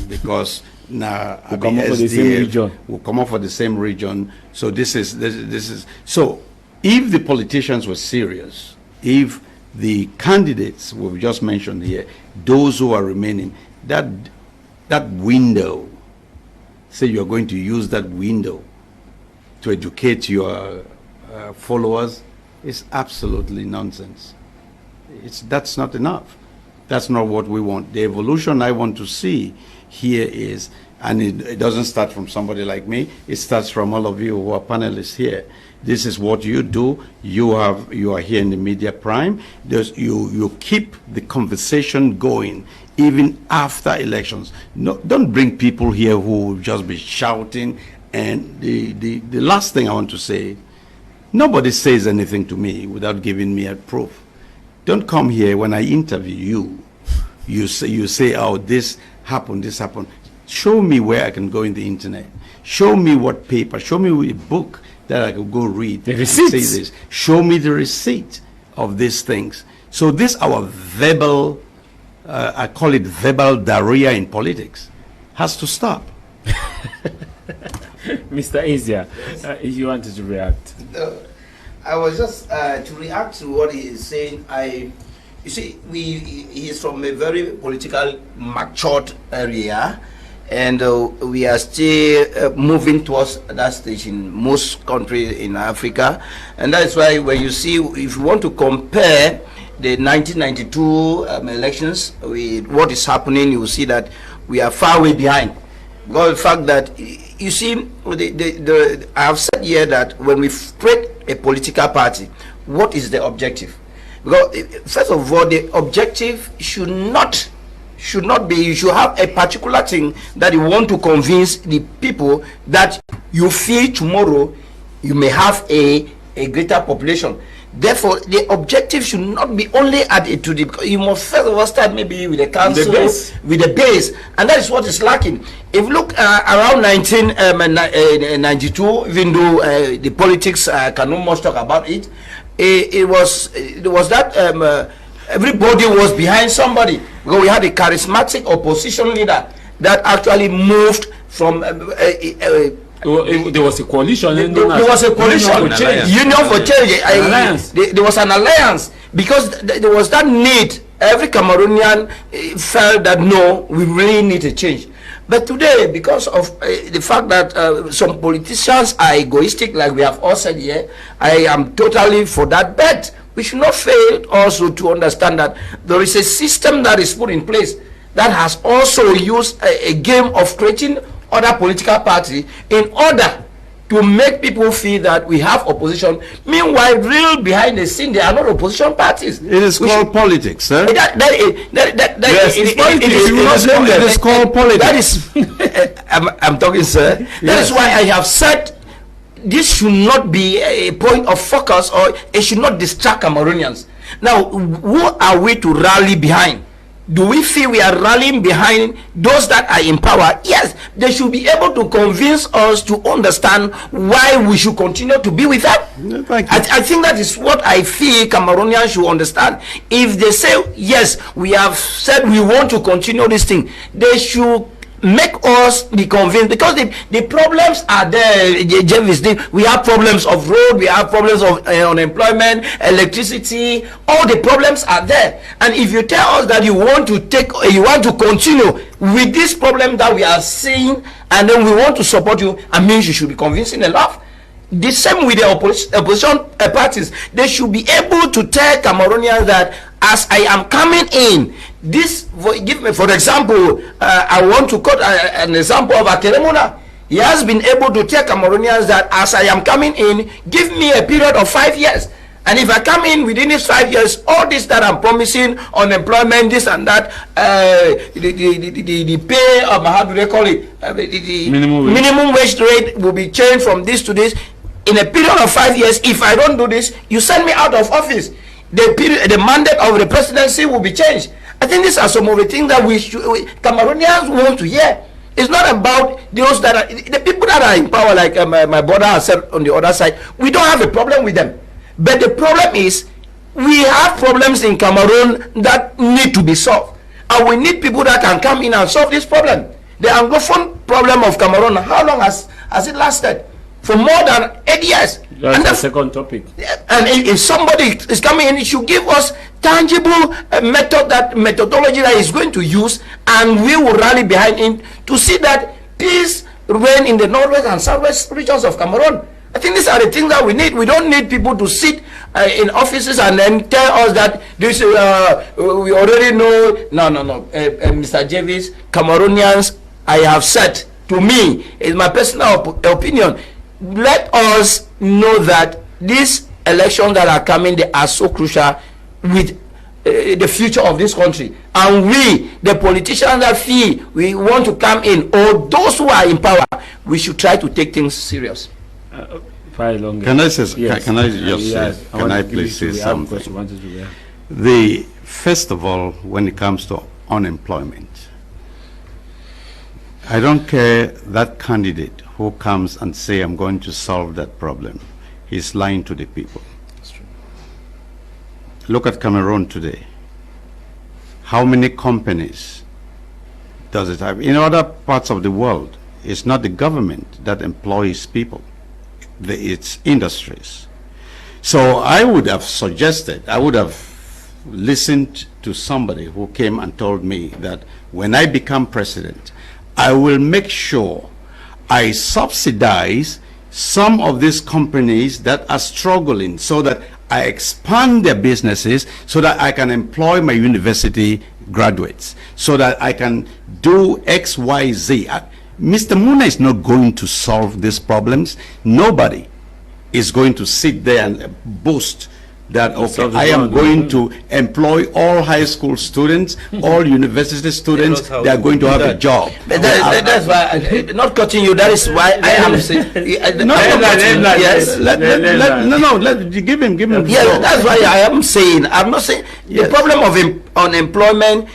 because now we'll come up for the same region. We'll come up for the same region. So this is so. If the politicians were serious, if the candidates we've just mentioned here, those who are remaining, that window, say you're going to use that window to educate your followers is absolutely nonsense. That's not enough. That's not what we want. The evolution I want to see here is, and it doesn't start from somebody like me, it starts from all of you who are panelists here. This is what you do. You are here in the media prime. You keep the conversation going even after elections. No, don't bring people here who will just be shouting. And the last thing I want to say, nobody says anything to me without giving me a proof. Don't come here when I interview you. You say, oh, this happened, this happened. Show me where I can go in the internet. Show me what paper. Show me a book that I can go read. The receipts. Say this. Show me the receipt of these things. So this our verbal, I call it verbal diarrhea in politics, has to stop. Mr. Asia, you wanted to react. I was just to react to what he is saying. You see, he is from a very political matured area, and we are still moving towards that stage in most countries in Africa, and that's why when you see, if you want to compare the 1992 elections with what is happening, you will see that we are far way behind. Because the fact that, you see, I have said here that when we create a political party, what is the objective? Because first of all, the objective should not be, you should have a particular thing that you want to convince the people that you feel tomorrow you may have a greater population. Therefore, the objective should not be only added to the, you must first of all start maybe with the council, with the base, and that is what is lacking. If you look around 1992, even though the politics can not much talk about it, it was that everybody was behind somebody. Because we had a charismatic opposition leader that actually moved from there was a coalition. There was a coalition, Union for Change. There was an alliance because there was that need. Every Cameroonian felt that no, we really need a change. But today, because of the fact that some politicians are egoistic, like we have all said here, I am totally for that. But we should not fail also to understand that there is a system that is put in place that has also used a game of creating other political parties in order to make people feel that we have opposition. Meanwhile, real behind the scene, there are not opposition parties. It is called politics, sir. It is called politics. That is, I'm talking, sir. That is why I have said this should not be a point of focus, or it should not distract Cameroonians. Now, who are we to rally behind? Do we feel we are rallying behind those that are in power? Yes, they should be able to convince us to understand why we should continue to be with them. I think that is what I feel Cameroonians should understand. If they say, yes, we have said we want to continue this thing, they should make us be convinced, because the problems are there. Javis, we have problems of road, we have problems of unemployment, electricity, all the problems are there. And if you tell us that you want to continue with this problem that we are seeing, and then we want to support you, I mean, you should be convincing enough. The same with the opposition parties. They should be able to tell Cameroonians that as I am coming in, this, give me, for example, I want to quote an example of Akeremuna. He has been able to tell Cameroonians that as I am coming in, give me a period of 5 years. And if I come in within these 5 years, all this that I'm promising, unemployment, this and that, the pay of, how do they call it? The minimum wage rate will be changed from this to this. In a period of 5 years, if I don't do this, you send me out of office. The mandate of the presidency will be changed. I think these are some of the things that Cameroonians want to hear. It's not about those that are, the people that are in power, like my brother has said on the other side. We don't have a problem with them. But the problem is, we have problems in Cameroon that need to be solved. And we need people that can come in and solve this problem. The Anglophone problem of Cameroon, how long has it lasted? For more than 8 years. That's the second topic. And if somebody is coming in, it should give us tangible methodology that is going to use, and we will rally behind him to see that peace reign in the northwest and southwest regions of Cameroon. I think these are the things that we need. We don't need people to sit in offices and then tell us that this we already know. No, Mr. Javis, Cameroonians, I have said, to me, it's my personal opinion, let us know that these elections that are coming, they are so crucial with the future of this country. And we, the politicians that feel we want to come in, or those who are in power, we should try to take things serious. Can I say? Yes. Can I just say? Can I please say something? First of all, when it comes to unemployment, I don't care that candidate who comes and say I'm going to solve that problem. He's lying to the people. That's true. Look at Cameroon today. How many companies does it have? In other parts of the world, it's not the government that employs people. It's industries. So I would have suggested, I would have listened to somebody who came and told me that when I become president, I will make sure I subsidize some of these companies that are struggling so that I expand their businesses so that I can employ my university graduates, so that I can do X, Y, Z. Mr. Muna is not going to solve these problems. Nobody is going to sit there and boast that, okay, I am going to employ all high school students, all university students, they are going to have a job. But that's why, not cutting you, that is why I am saying, give him. Yeah, that's why I am saying, I'm not saying, the problem of unemployment,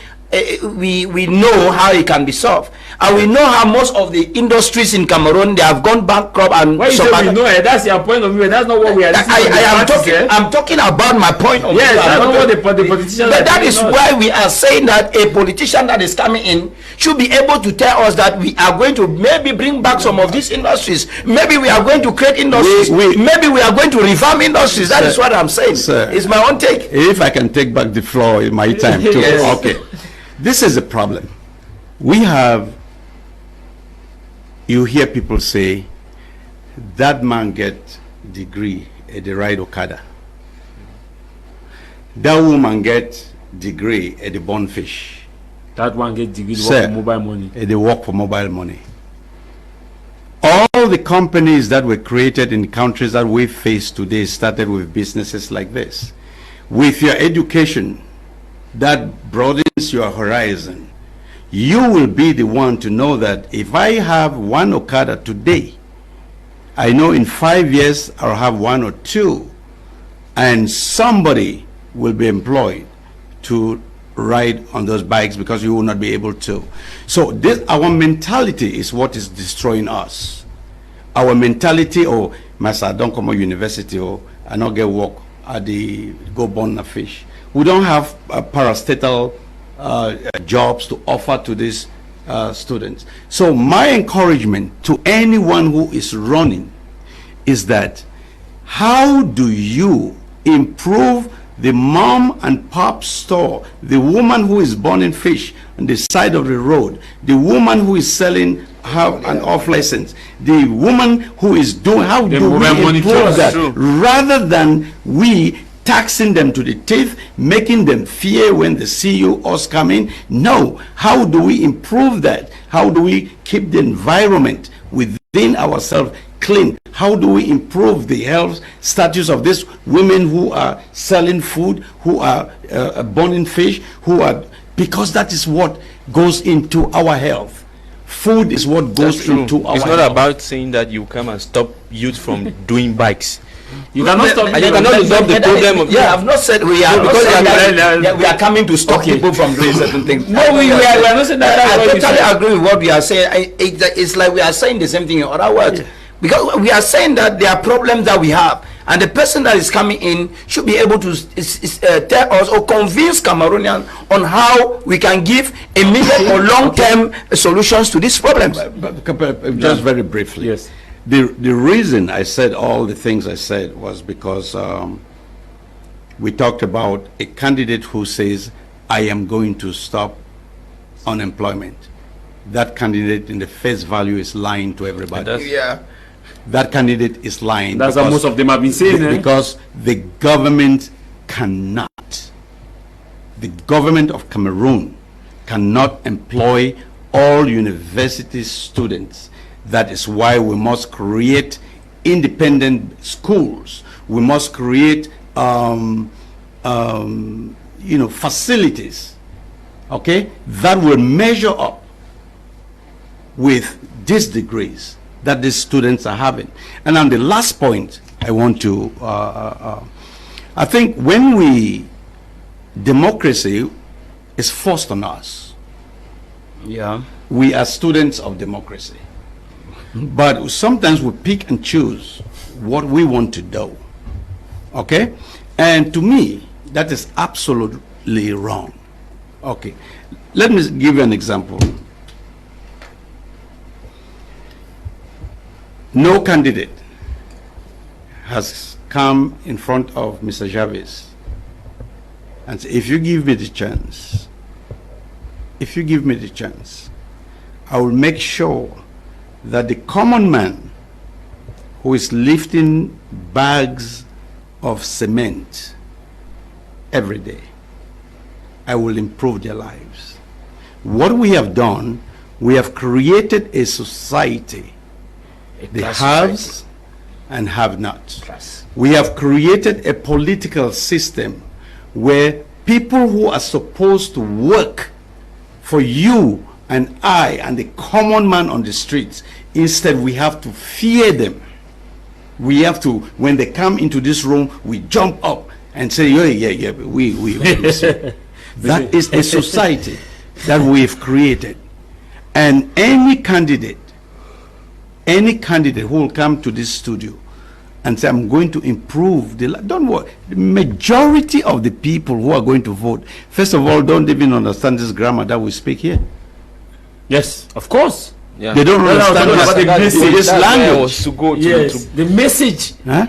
we know how it can be solved, and we know how most of the industries in Cameroon, they have gone bankrupt. And why you say we know it? That's your point of view. That's not what we are. I'm talking about my point of view. Yes, I know what the politicians. But that is why we are saying that a politician that is coming in should be able to tell us that we are going to maybe bring back some of these industries. Maybe we are going to create industries. Maybe we are going to revamp industries. That is what I'm saying. Sir, it's my own take. If I can take back the floor in my time too. Yes. Okay. This is a problem. We have, you hear people say, that man get degree at the ride Okada. That woman get degree at the bone fish. That one get degree work for mobile money. They work for mobile money. All the companies that were created in countries that we face today started with businesses like this. With your education, that broadens your horizon. You will be the one to know that if I have one Okada today, I know in 5 years I'll have one or two, and somebody will be employed to ride on those bikes because you will not be able to. So this, our mentality is what is destroying us. Our mentality, or Master, don't come to university, or I not get work at the go burn a fish. We don't have parastatal jobs to offer to these students. So my encouragement to anyone who is running is that how do you improve the mom and pop store, the woman who is burning fish on the side of the road, the woman who is selling have an off license, the woman who is doing, how do we improve that rather than we taxing them to the teeth, making them fear when they see you us coming? No. How do we improve that? How do we keep the environment within ourselves clean? How do we improve the health status of these women who are selling food, who are burning fish, who are, because that is what goes into our health. Food is what goes into our health. It's not about saying that you come and stop youth from doing bikes. You cannot stop. You cannot resolve the problem of. Yeah, I've not said we are. We are coming to stop people from doing certain things. No, we are not saying that. I totally agree with what we are saying. It's like we are saying the same thing in other words, because we are saying that there are problems that we have, and the person that is coming in should be able to tell us or convince Cameroonians on how we can give immediate or long-term solutions to these problems. Just very briefly. Yes. The reason I said all the things I said was because we talked about a candidate who says, I am going to stop unemployment. That candidate in the face value is lying to everybody. Yeah. that candidate is lying. That's what most of them have been saying. Because the government cannot. The government of Cameroon cannot employ all university students. That is why we must create independent schools. We must create, facilities, okay, that will measure up with these degrees that these students are having. And on the last point, I want to, I think when democracy is forced on us. Yeah. We are students of democracy. But sometimes we pick and choose what we want to do. Okay? And to me, that is absolutely wrong. Okay. Let me give you an example. No candidate has come in front of Mr. Javis and said, if you give me the chance, I will make sure that the common man who is lifting bags of cement every day, I will improve their lives. What we have done, we have created a society, the haves and have not. We have created a political system where people who are supposed to work for you and I and the common man on the streets, instead we have to fear them. We have to, when they come into this room, we jump up and say, yeah, we that is a society that we've created. And any candidate who will come to this studio and say, I'm going to improve the life, don't worry. The majority of the people who are going to vote, first of all, don't even understand this grammar that we speak here. Yes, of course. Yeah. They don't understand this language. The message. Huh?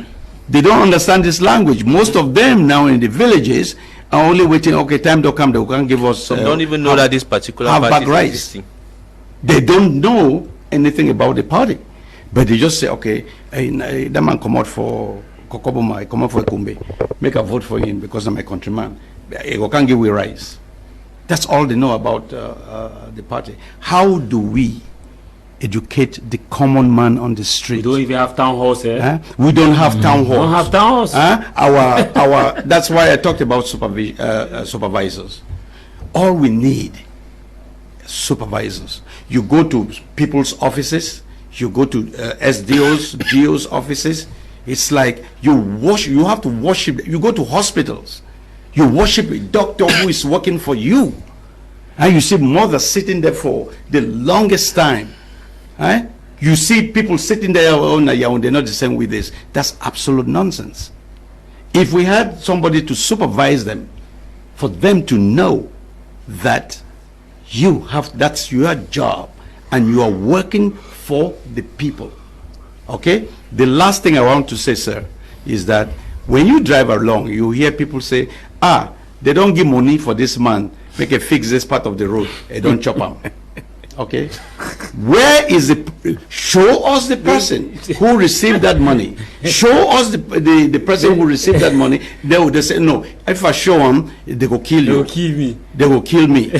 They don't understand this language. Most of them now in the villages are only waiting, okay, time to come, they can give us. Some don't even know that this particular party is existing. They don't know anything about the party. But they just say, okay, that man come out for Kokoboma, come out for Kumbe, make a vote for him because I'm a countryman. He can't give we rice. That's all they know about the party. How do we educate the common man on the street? We don't even have town halls here. Huh? We don't have town halls. We don't have town halls. Huh? That's why I talked about supervisors. All we need is supervisors. You go to people's offices, you go to SDOs, GOs offices. It's like you have to worship. You go to hospitals. You worship a doctor who is working for you. And you see mothers sitting there for the longest time. You see people sitting there, oh, they're not the same with this. That's absolute nonsense. If we had somebody to supervise them, for them to know that that's your job and you are working for the people. Okay? The last thing I want to say, sir, is that when you drive along, you hear people say, they don't give money for this man, make a fix this part of the road, they don't chop them. Okay? Where is show us the person who received that money. Show us the person who received that money. They say, no, if I show them, they will kill you. They will kill me. They will kill me.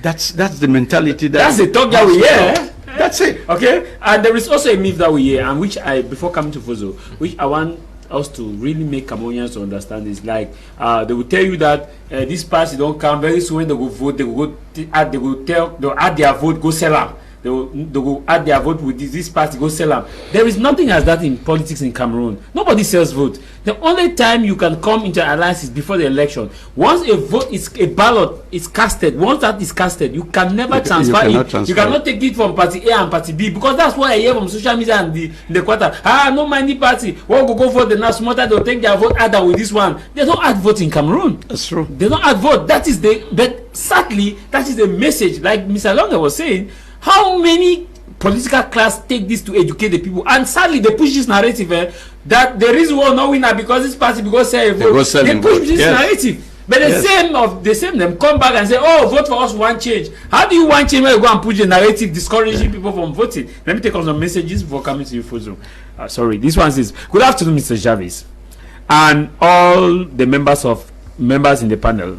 That's the mentality. That's the talk that we hear. That's it. Okay? And there is also a myth that we hear, and which before coming to Fozo, which I want us to really make Cameroonians to understand is like they will tell you that this party don't come very soon. When they will vote, they will add their vote, go sell them. They will add their vote with this party, go sell them. There is nothing as that in politics in Cameroon. Nobody sells vote. The only time you can come into alliance is before the election. Once a vote is a ballot is casted, once that is casted, you can never transfer it. You cannot take it from party A and party B, because that's what I hear from social media and the quarter. No money party. What will go for the now smarter, they'll take their vote add with this one. They don't add vote in Cameroon. That's true. They don't add vote. That is but sadly, that is the message. Like Mr. Elonge was saying, how many political class take this to educate the people? And sadly, they push this narrative that there is one no winner because this party because they push this narrative. But the same them come back and say, oh, vote for us, one change. How do you want change when you go and push the narrative discouraging people from voting? Let me take on some messages before coming to you, Fuzo. Sorry, this one says, good afternoon, Mr. Javis, and all the members in the panel.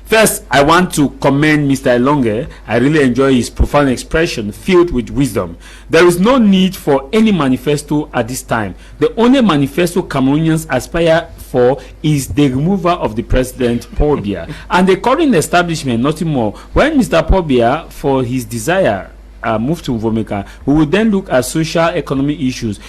First, I want to commend Mr. Elonge. I really enjoy his profound expression filled with wisdom. There is no need for any manifesto at this time. The only manifesto Cameroonians aspire for is the removal of the president, Paul Biya, and the current establishment, nothing more. When Mr. Paul Biya, for his desire, moved to Vomeka, we will then look at social economic issues.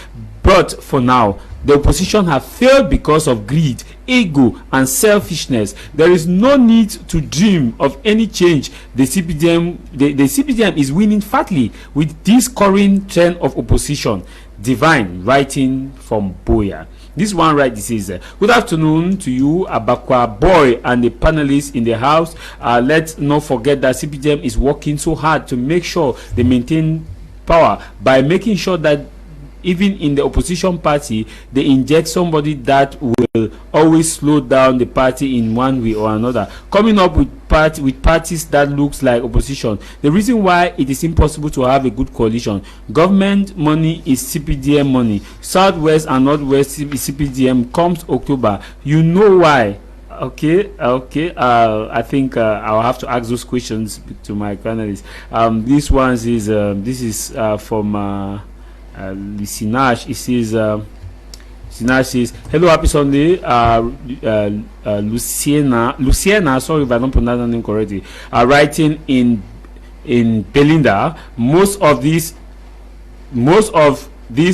But for now, the opposition have failed because of greed, ego, and selfishness. There is no need to dream of any change. The CPDM is winning fatly with this current trend of opposition. Divine writing from Boya. This one right, this is good afternoon to you, Abakwa Boy, and the panelists in the house. Let's not forget that CPDM is working so hard to make sure they maintain power by making sure that even in the opposition party, they inject somebody that will always slow down the party in one way or another, coming up with parties that looks like opposition. The reason why it is impossible to have a good coalition: government money is CPDM money, Southwest and Northwest is CPDM. Comes October, you know why. Okay. I think I'll have to ask those questions to my panelists. This one is this is from Sinach. It says Sinach says, hello, happy Sunday. Luciana, sorry if I don't pronounce the name correctly, writing in Belinda. Most of these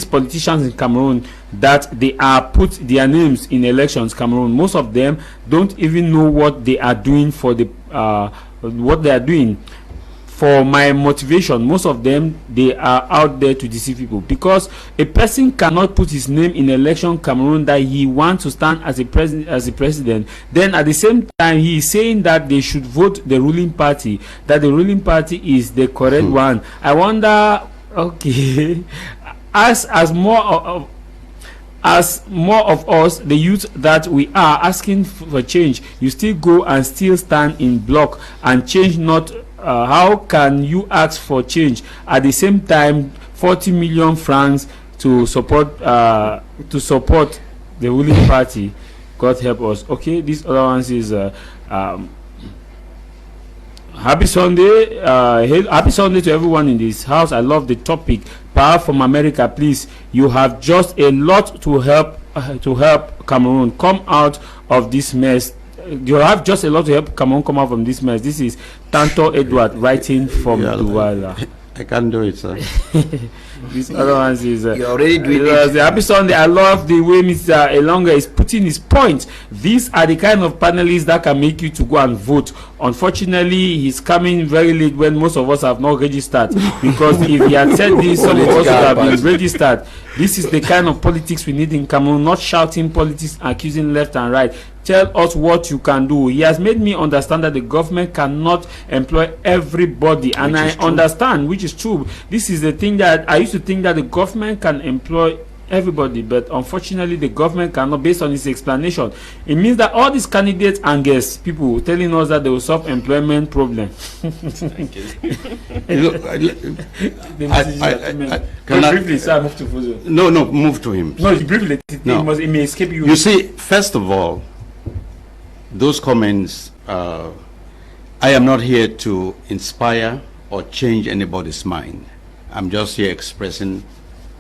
politicians in Cameroon that they are put their names in elections, Cameroon, most of them don't even know what they are doing for the what they are doing. For my motivation, most of them, they are out there to deceive people, because a person cannot put his name in election Cameroon that he wants to stand as a president. Then at the same time, he is saying that they should vote the ruling party, that the ruling party is the correct one. I wonder, okay, as more of us, the youth that we are asking for change, you still go and still stand in block and change not. How can you ask for change at the same time 40 million francs to support the ruling party? God help us. Okay, this other one is happy Sunday. Happy Sunday to everyone in this house. I love the topic. Power from America, please. You have just a lot to help Cameroon come out of this mess. You have just a lot to help Cameroon come out from this mess. This is Tanto Edward writing from Douala. I can't do it, sir. This other one is you're already doing it. Happy Sunday. I love the way Mr. Elonge is putting his point. These are the kind of panelists that can make you to go and vote. Unfortunately, he's coming very late when most of us have not registered, because if he had said this, some of us would have been registered. This is the kind of politics we need in Cameroon, not shouting politics, accusing left and right. Tell us what you can do. He has made me understand that the government cannot employ everybody, and I understand, which is true. This is the thing that I used to think, that the government can employ everybody, but unfortunately the government cannot, based on his explanation. It means that all these candidates and guests, people telling us that they will solve employment problem. Thank you. Briefly, sir, move to Fuzo. No, move to him. No, briefly, it may escape you. You see, first of all, those comments, I am not here to inspire or change anybody's mind. I'm just here expressing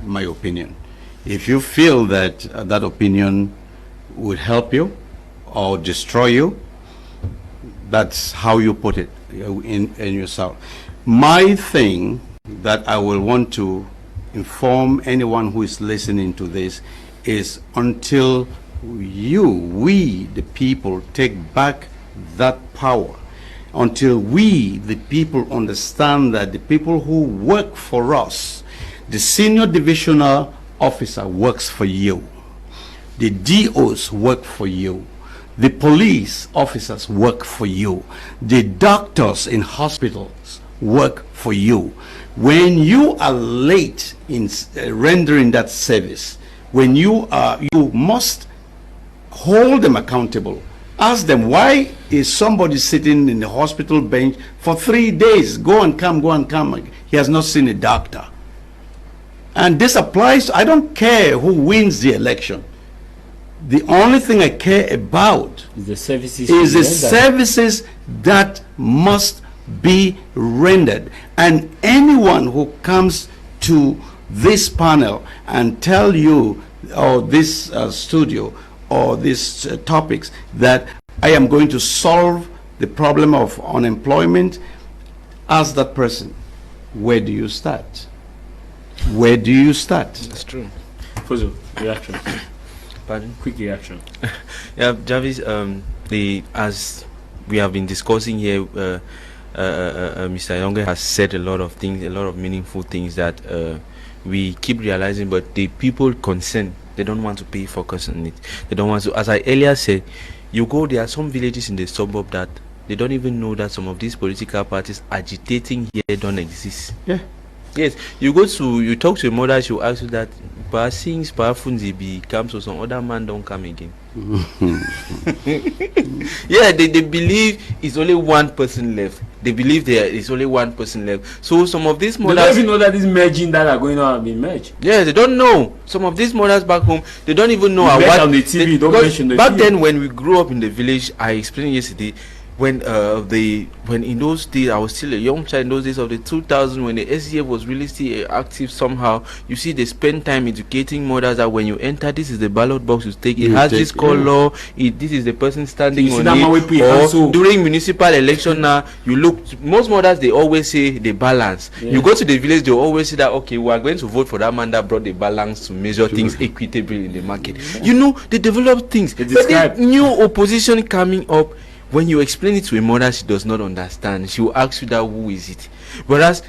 my opinion. If you feel that that opinion would help you or destroy you, that's how you put it in yourself. My thing that I will want to inform anyone who is listening to this is, until we, the people, take back that power, until we, the people, understand that the people who work for us, the senior divisional officer works for you, the DOs work for you, the police officers work for you, the doctors in hospitals work for you. When you are late in rendering that service, when you must hold them accountable Ask them, why is somebody sitting in the hospital bench for 3 days? Go and come, go and come. He has not seen a doctor. And this applies, I don't care who wins the election. The only thing I care about is the services, services that must be rendered. And anyone who comes to this panel and tell you, or this studio, or these topics, that I am going to solve the problem of unemployment, ask that person, where do you start? Where do you start? That's true. Fuzo, reaction. Pardon? Quick reaction. Yeah, Javis, as we have been discussing here, Mr. Elonge has said a lot of things, a lot of meaningful things that we keep realizing, but the people concerned, they don't want to pay focus on it. They don't want to, as I earlier said, you go, there are some villages in the suburb that they don't even know that some of these political parties agitating here don't exist. Yeah. Yes, you talk to a mother, she'll ask you that passing Funzi becomes, so some other man don't come again. Yeah, they believe it's only one person left. They believe there is only one person left. So some of these mothers, they don't even know that this merging that are going on have been merged. Yeah, they don't know. Some of these mothers back home, they don't even know what on the TV. Don't mention the back TV. Then, when we grew up in the village, I explained yesterday, when in those days I was still a young child, in those days of the 2000s, when the SDF was really still active somehow, you see they spend time educating mothers that when you enter, this is the ballot box you take, it has this color, this is the person standing on it. Or during municipal election now, you look, most mothers, they always say the balance. You go to the village, they always say that, okay, we are going to vote for that man that brought the balance to measure things equitably in the market. You know, they develop things. But the new opposition coming up, when you explain it to a mother, she does not understand. She will ask you that, who is it? Whereas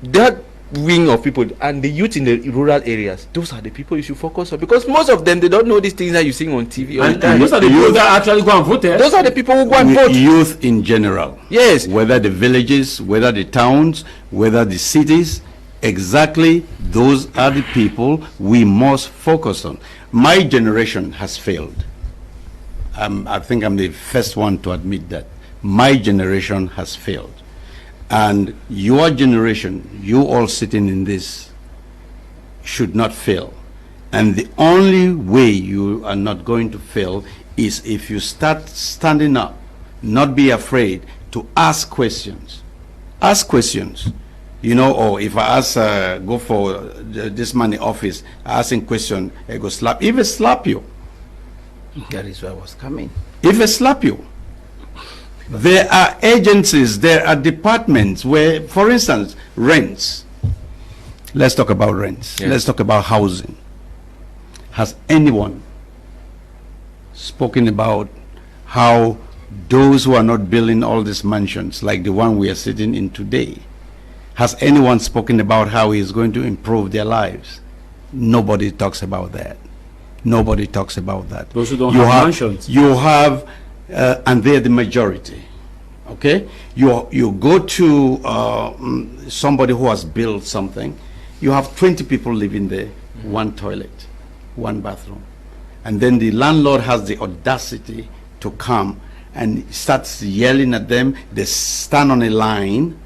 that wing of people and the youth in the rural areas, those are the people you should focus on, because most of them, they don't know these things that you see on TV. And those are the people that actually go and vote. Those are the people who go and vote. Youth in general. Yes. Whether the villages, whether the towns, whether the cities, exactly those are the people we must focus on. My generation has failed. I think I'm the first one to admit that. My generation has failed. And your generation, you all sitting in this, should not fail. And the only way you are not going to fail is if you start standing up, not be afraid to ask questions. Ask questions. You know, or if I ask, go for this man in office, asking question, I go slap. If I slap you, that is where I was coming. If I slap you, there are agencies, there are departments where, for instance, rents. Let's talk about rents. Yes. Let's talk about housing. Has anyone spoken about how those who are not building all these mansions, like the one we are sitting in today, has anyone spoken about how he is going to improve their lives? Nobody talks about that. Nobody talks about that. Those who don't have mansions. You have, and they're the majority. Okay? You go to somebody who has built something. You have 20 people living there, one toilet, one bathroom. And then the landlord has the audacity to come and starts yelling at them. They stand on a line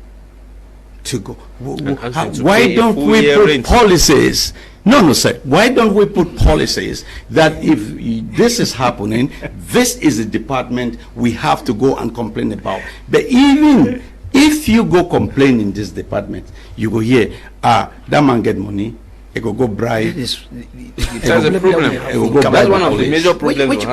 to go. Why don't we put policies? No, sir. Why don't we put policies that if this is happening, this is a department we have to go and complain about. But even if you go complain in this department, you go here, that man get money, he go bribe. That's a problem. That's one of the major problems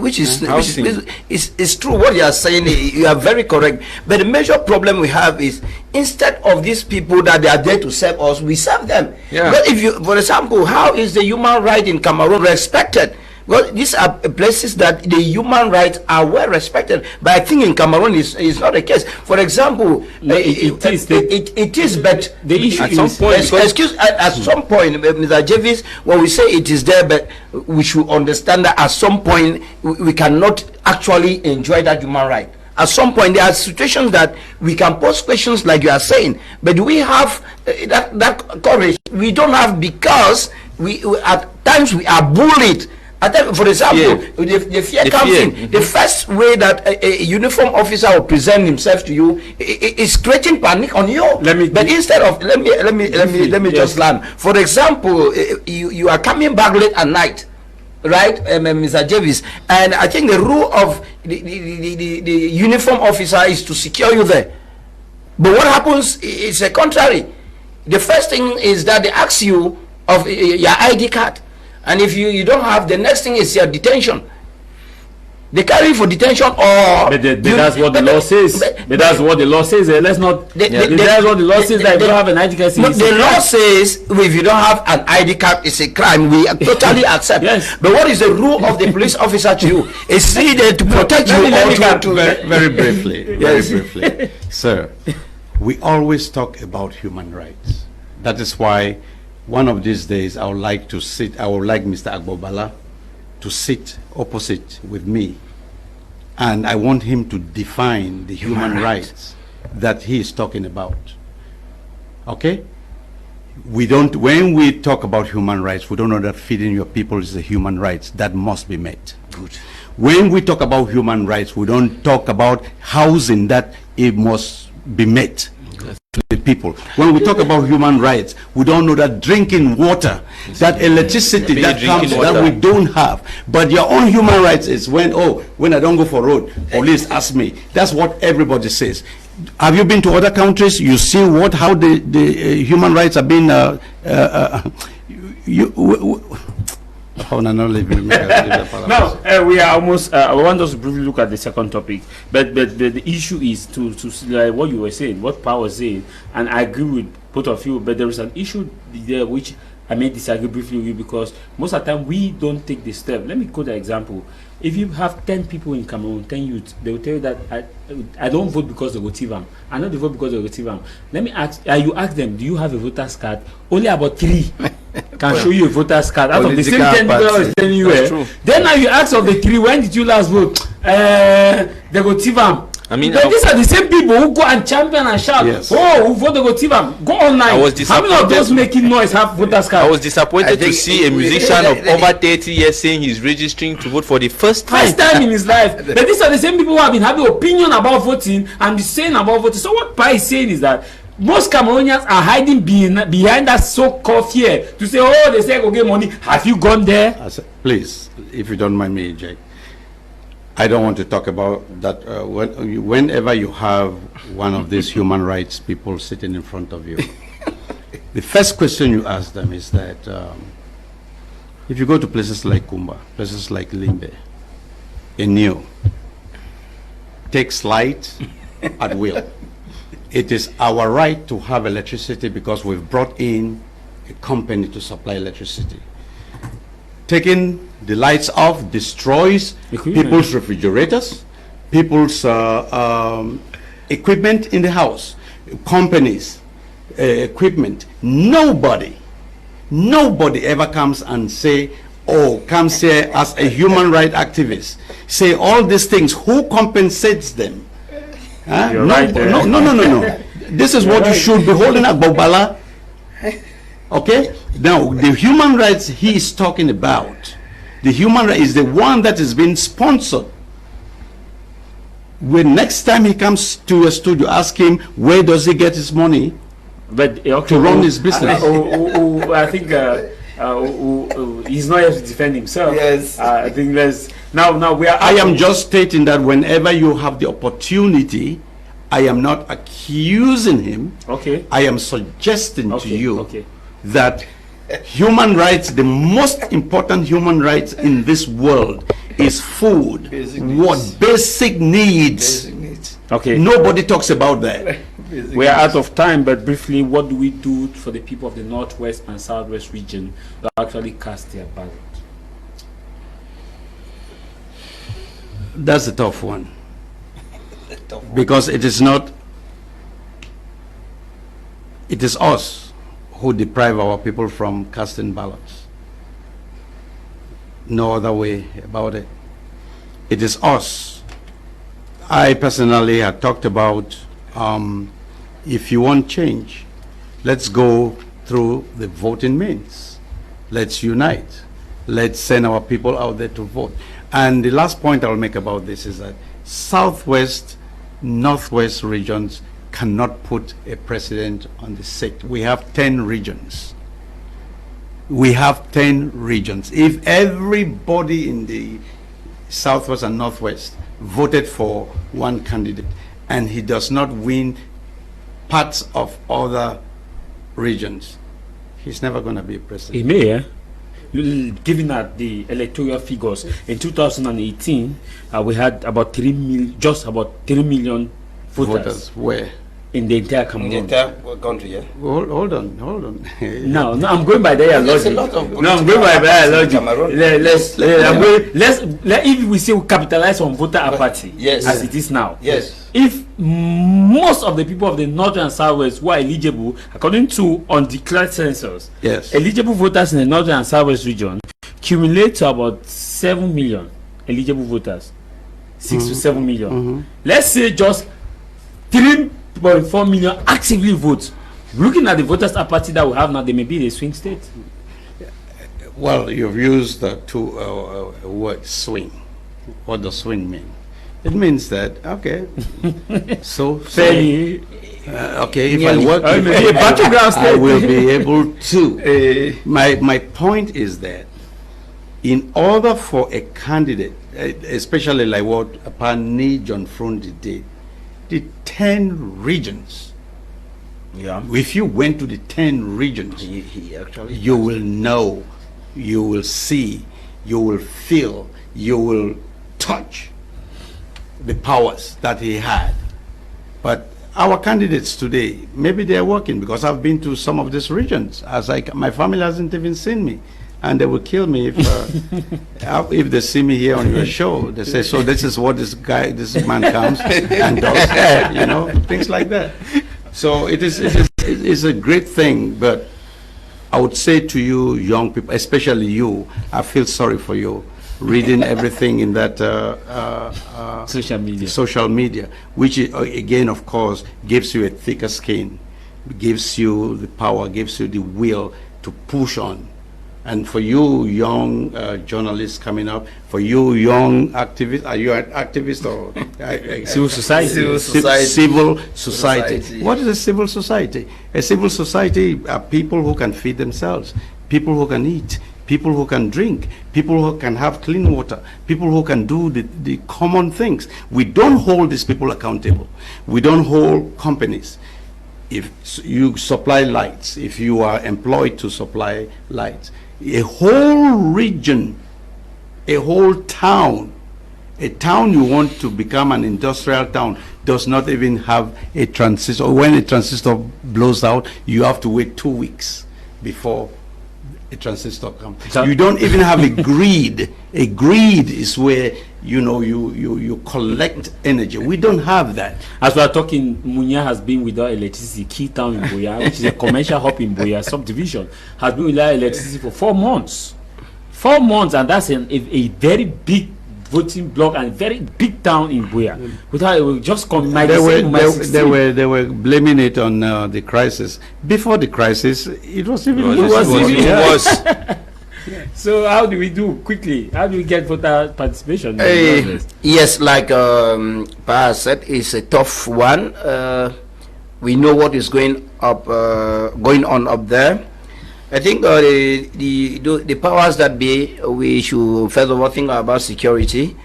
which is true. What you are saying, you are very correct. But the major problem we have is, instead of these people that they are there to serve us, we serve them. Yeah. But if you, for example, how is the human right in Cameroon respected? Well, these are places that the human rights are well respected, but I think in Cameroon is not the case. For example, it is, but the issue at some point, at some point, Mr. Javis, when we say it is there, but we should understand that at some point we cannot actually enjoy that human right. At some point, there are situations that we can pose questions like you are saying, but do we have that courage? We don't have, because we at times we are bullied For example, the fear comes in. The first way that a uniform officer will present himself to you is creating panic on you. But instead of let me just land. For example, you are coming back late at night, right, Mr. Javis, and I think the rule of the uniform officer is to secure you there. But what happens is the contrary. The first thing is that they ask you of your ID card. And if you don't have, the next thing is your detention. They carry you for detention, or but that's what the law says. But that's what the law says. Let's not. That's what the law says. That if you don't have an ID card, the law says if you don't have an ID card, it's a crime. We totally accept. Yes. But what is the rule of the police officer to you? Is he there to protect you? Very briefly, very briefly, sir. We always talk about human rights. That is why one of these days I would like Mr. Agbobala to sit opposite with me, and I want him to define the human rights that he is talking about. Okay? When we talk about human rights, we don't know that feeding your people is a human rights that must be met. Good. When we talk about human rights, we don't talk about housing that it must be met to the people. When we talk about human rights, we don't know that drinking water, that electricity that comes that we don't have. But your own human rights is when I don't go for road, police ask me. That's what everybody says. Have you been to other countries? You see how the human rights are being now we are almost. I want us to briefly look at the second topic, but the issue is to like what you were saying, what Power was saying, and I agree with both of you. But there is an issue there which I may disagree briefly with you, because most of the time we don't take the step. Let me quote an example. If you have 10 people in Cameroon, 10 youths, they will tell you that I don't vote because they go Tivam. I know they vote because they go Tivam. Let me ask, you ask them, do you have a voter's card? Only about 3 can show you a voter's card out of the same 10 people I was telling you. Then now you ask of the 3, when did you last vote? They go Tivam. I mean, but these are the same people who go and champion and shout, yes. Oh, who vote the go Tivam? Go online. How many of those making noise have voters card? I was disappointed to see a musician of over 30 years saying he's registering to vote for the first time in his life. But these are the same people who have been having opinion about voting and be saying about voting. So what Pai is saying is that most Cameroonians are hiding behind that so-called fear to say, oh, they say go get money. Have you gone there? Please, if you don't mind me, Jake. I don't want to talk about that. Whenever you have one of these human rights people sitting in front of you, the first question you ask them is that if you go to places like Kumba, places like Limbe, Enio, takes light at will. It is our right to have electricity because we've brought in a company to supply electricity. Taking the lights off destroys people's refrigerators, people's equipment in the house, companies, equipment. Nobody ever comes and say, comes here as a human rights activist, say all these things. Who compensates them? You're right there. No. This is what you should be holding at Bobala. Okay? Now, the human rights he is talking about, the human right is the one that is being sponsored. When next time he comes to your studio, ask him where does he get his money to run his business. I think he's not able to defend himself. Yes. I think now we are. I am just stating that whenever you have the opportunity, I am not accusing him. Okay. I am suggesting to you that human rights, the most important human rights in this world is food. Basic needs. Okay. Nobody talks about that. We are out of time, but briefly, what do we do for the people of the Northwest and Southwest region to actually cast their ballot? That's a tough one. Because it is us who deprive our people from casting ballots. No other way about it. It is us. I personally had talked about if you want change, let's go through the voting means. Let's unite. Let's send our people out there to vote. And the last point I'll make about this is that Southwest, Northwest regions cannot put a president on the seat. We have 10 regions. We have 10 regions. If everybody in the Southwest and Northwest voted for one candidate and he does not win parts of other regions, he's never going to be a president. He may, eh? Given that the electoral figures in 2018, we had about 3 million, just about 3 million voters where? in the entire Cameroon. In the entire country, yeah. Hold on. No, I'm going by their There's a logic. lot of No, I'm going by their logic. Cameroon. If we say we capitalize on voter apathy, yes, as it is now, yes. If most of the people of the North and Southwest who are eligible, according to undeclared census, yes, eligible voters in the North and Southwest region accumulate to about 7 million eligible voters, 6 to 7 million. Let's say just 3.4 million actively vote. Looking at the voters' apathy that we have now, they may be the swing state. Well, you've used the word swing. What does swing mean? It means that, okay, so Fairly, okay, if I work, maybe a battleground state. I will be able to. My point is that in order for a candidate, especially like what Pani John Frundi did, the 10 regions. Yeah. If you went to the 10 regions, He actually. you will know, you will see, you will feel, you will touch the powers that he had. But our candidates today, maybe they're working, because I've been to some of these regions. My family hasn't even seen me, and they will kill me if they see me here on your show. They say, so this is what this man comes and does, things like that. So it is a great thing, but I would say to you young people, especially you, I feel sorry for you, reading everything in that social media, which again, of course, gives you a thicker skin, gives you the power, gives you the will to push on. And for you young journalists coming up, for you young activists, are you an activist or Civil society. Civil society. What is a civil society? A civil society are people who can feed themselves, people who can eat, people who can drink, people who can have clean water, people who can do the common things. We don't hold these people accountable. We don't hold companies. If you supply lights, if you are employed to supply lights, a whole region, a whole town, a town you want to become an industrial town does not even have a transistor. When a transistor blows out, you have to wait 2 weeks before a transistor comes. You don't even have a grid. A grid is where you collect energy. We don't have that. As we are talking, Munya has been without electricity. Key town in Boya, which is a commercial hub in Boya subdivision, has been without electricity for 4 months. 4 months, and that's a very big voting block and very big town in Boya. Without it will just come. They were blaming it on the crisis. Before the crisis, it was even worse. So how do we do quickly? How do we get voter participation? Yes, like Pa said, it's a tough one. We know what is going on up there. I think the powers that be, we should first of all think about security.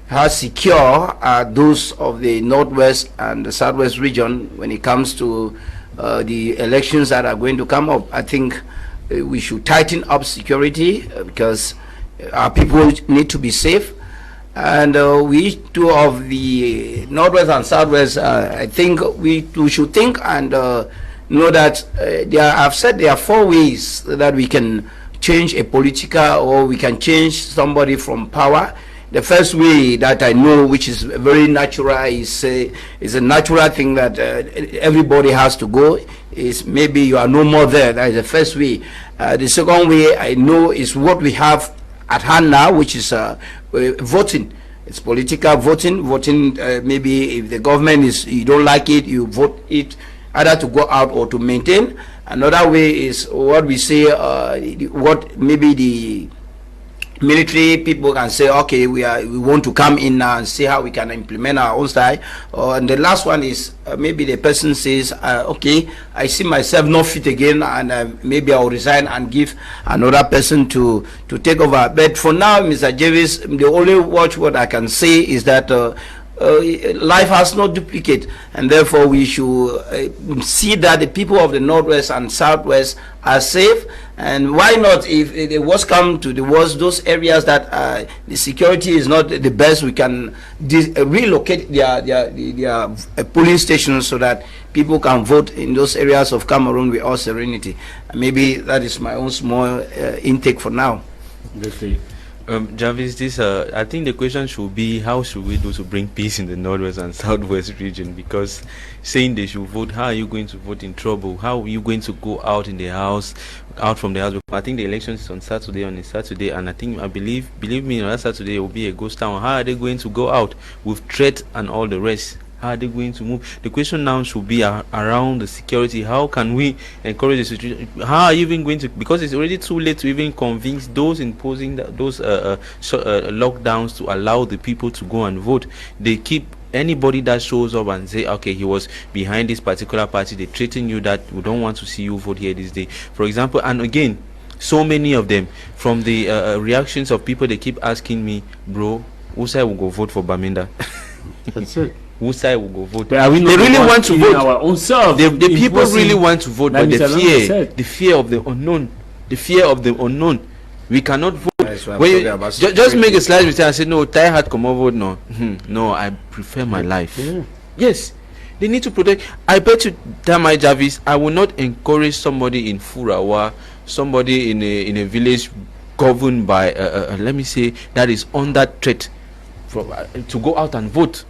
How secure are those of the Northwest and the Southwest region when it comes to the elections that are going to come up? I think we should tighten up security because our people need to be safe. And we too of the Northwest and Southwest, I think we too should think and know that I've said there are 4 ways that we can change a political, or we can change somebody from power. The first way that I know, which is very natural, is a natural thing that everybody has to go, is maybe you are no more there. That is the first way. The second way I know is what we have at hand now, which is voting. It's political voting. Maybe if the government you don't like it, you vote it either to go out or to maintain. Another way is what we say, what maybe military people can say, okay, we want to come in now and see how we can implement our own style. And the last one is maybe the person says, okay, I see myself not fit again, and maybe I'll resign and give another person to take over. But for now, Mr. Javis, the only what I can say is that life has no duplicate, and therefore we should see that the people of the Northwest and Southwest are safe. And why not, if the worst come to the worst, those areas that the security is not the best, we can relocate their polling stations so that people can vote in those areas of Cameroon with all serenity. Maybe that is my own small intake for now. Javis, this I think the question should be, how should we do to bring peace in the Northwest and Southwest region? Because saying they should vote, how are you going to vote in trouble? How are you going to go out in the house, out from the house? I think the election is on Saturday, and I believe me, on that Saturday it will be a ghost town. How are they going to go out with threat and all the rest? How are they going to move? The question now should be around the security. How can we encourage the situation? How are you even going to, because it's already too late to even convince those imposing those lockdowns to allow the people to go and vote. They keep anybody that shows up and say, okay, he was behind this particular party, they threaten you that we don't want to see you vote here this day, for example. And again, so many of them, from the reactions of people, they keep asking me, bro, who side will go vote for Baminda? That's it. Who side will go vote? But they really want to vote. Our own self. The people really want to vote, but the fear of the unknown, we cannot vote. Just make a slide with and say, no, Thai had come over vote. No, no, I prefer my life. Yeah. Yes, they need to protect. I bet you, Tah Mai Javis, I will not encourage somebody in Furawa, somebody in a village governed by let me say, that is under threat to go out and vote.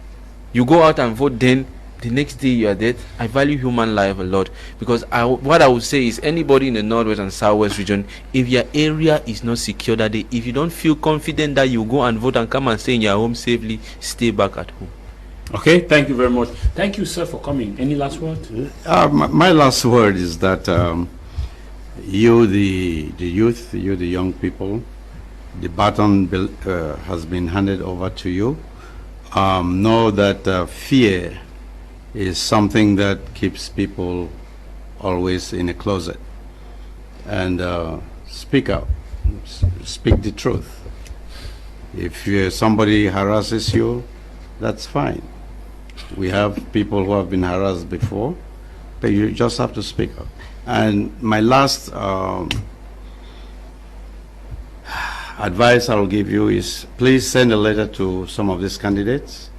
You go out and vote, then the next day you are dead. I value human life a lot, because what I would say is, anybody in the Northwest and Southwest region, if your area is not secure that day, if you don't feel confident that you go and vote and come and stay in your home safely, stay back at home. Okay, thank you very much. Thank you, sir, for coming. Any last word? My last word is that you, the youth, you, the young people, the baton has been handed over to you. Know that fear is something that keeps people always in a closet. And speak out, speak the truth. If somebody harasses you, that's fine. We have people who have been harassed before, but you just have to speak up. And my last advice I'll give you is, please send a letter to some of these candidates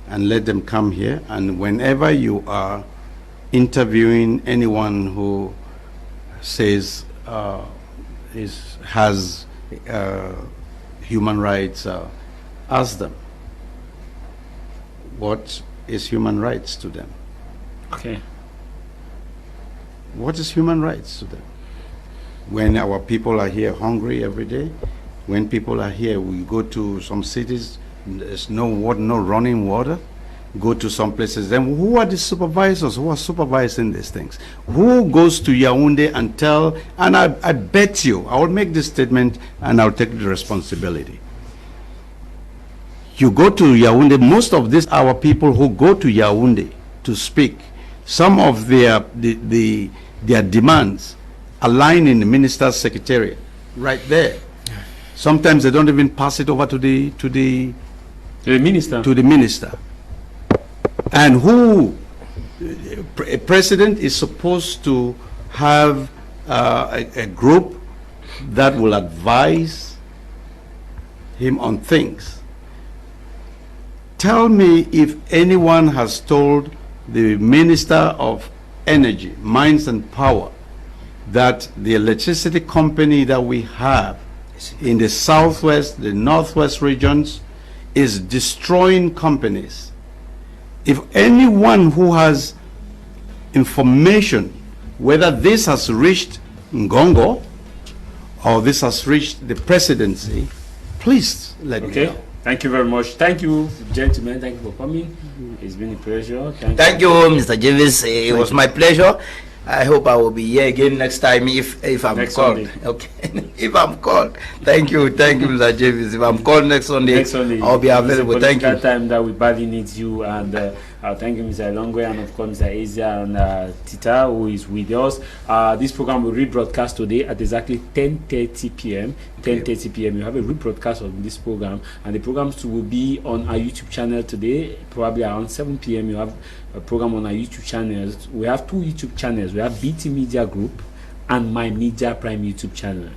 and let them come here. And whenever you are interviewing anyone who says has human rights, ask them, what is human rights to them? Okay. What is human rights to them? When our people are here hungry every day, when people are here, we go to some cities, there's no water, no running water. Go to some places, then who are the supervisors who are supervising these things? Who goes to Yaoundé and tell, and I bet you, I will make this statement and I'll take the responsibility. You go to Yaoundé, most of these our people who go to Yaoundé to speak, some of their demands align in the minister's secretariat, right there. Sometimes they don't even pass it over to the minister. And a president is supposed to have a group that will advise him on things. Tell me if anyone has told the Minister of Energy, Mines and Power, that the electricity company that we have in the Southwest, the Northwest regions is destroying companies. If anyone who has information, whether this has reached Ngongo or this has reached the presidency, please let me know. Thank you very much. Thank you, gentlemen. Thank you for coming. It's been a pleasure. Thank you, Mr. Javis. It was my pleasure. I hope I will be here again next time if I'm Next called. Sunday. Okay, if I'm called. Thank you, Mr. Javis. If I'm called next Sunday, I'll be available. Thank you. Time that we badly need you, and thank you, Mr. Elonge, and of course, Mr. Asia and Tita, who is with us. This program will rebroadcast today at exactly 10:30 p.m. 10:30 p.m. You have a rebroadcast of this program, and the programs will be on our YouTube channel today, probably around 7 p.m. You have a program on our YouTube channels. We have two YouTube channels. We have BT Media Group and My Media Prime YouTube channel.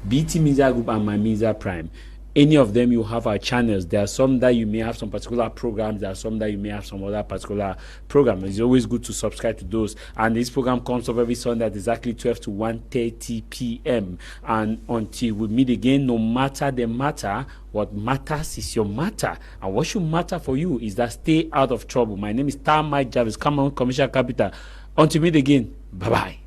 BT Media Group and My Media Prime. Any of them, you have our channels. There are some that you may have some particular programs. There are some that you may have some other particular programs. It's always good to subscribe to those. And this program comes up every Sunday at exactly 12 to 1:30 p.m. And until we meet again, no matter the matter, what matters is your matter. And what should matter for you is that stay out of trouble. My name is Tah Mai Javis. Come on, Commercial Capital. Until we meet again, bye-bye.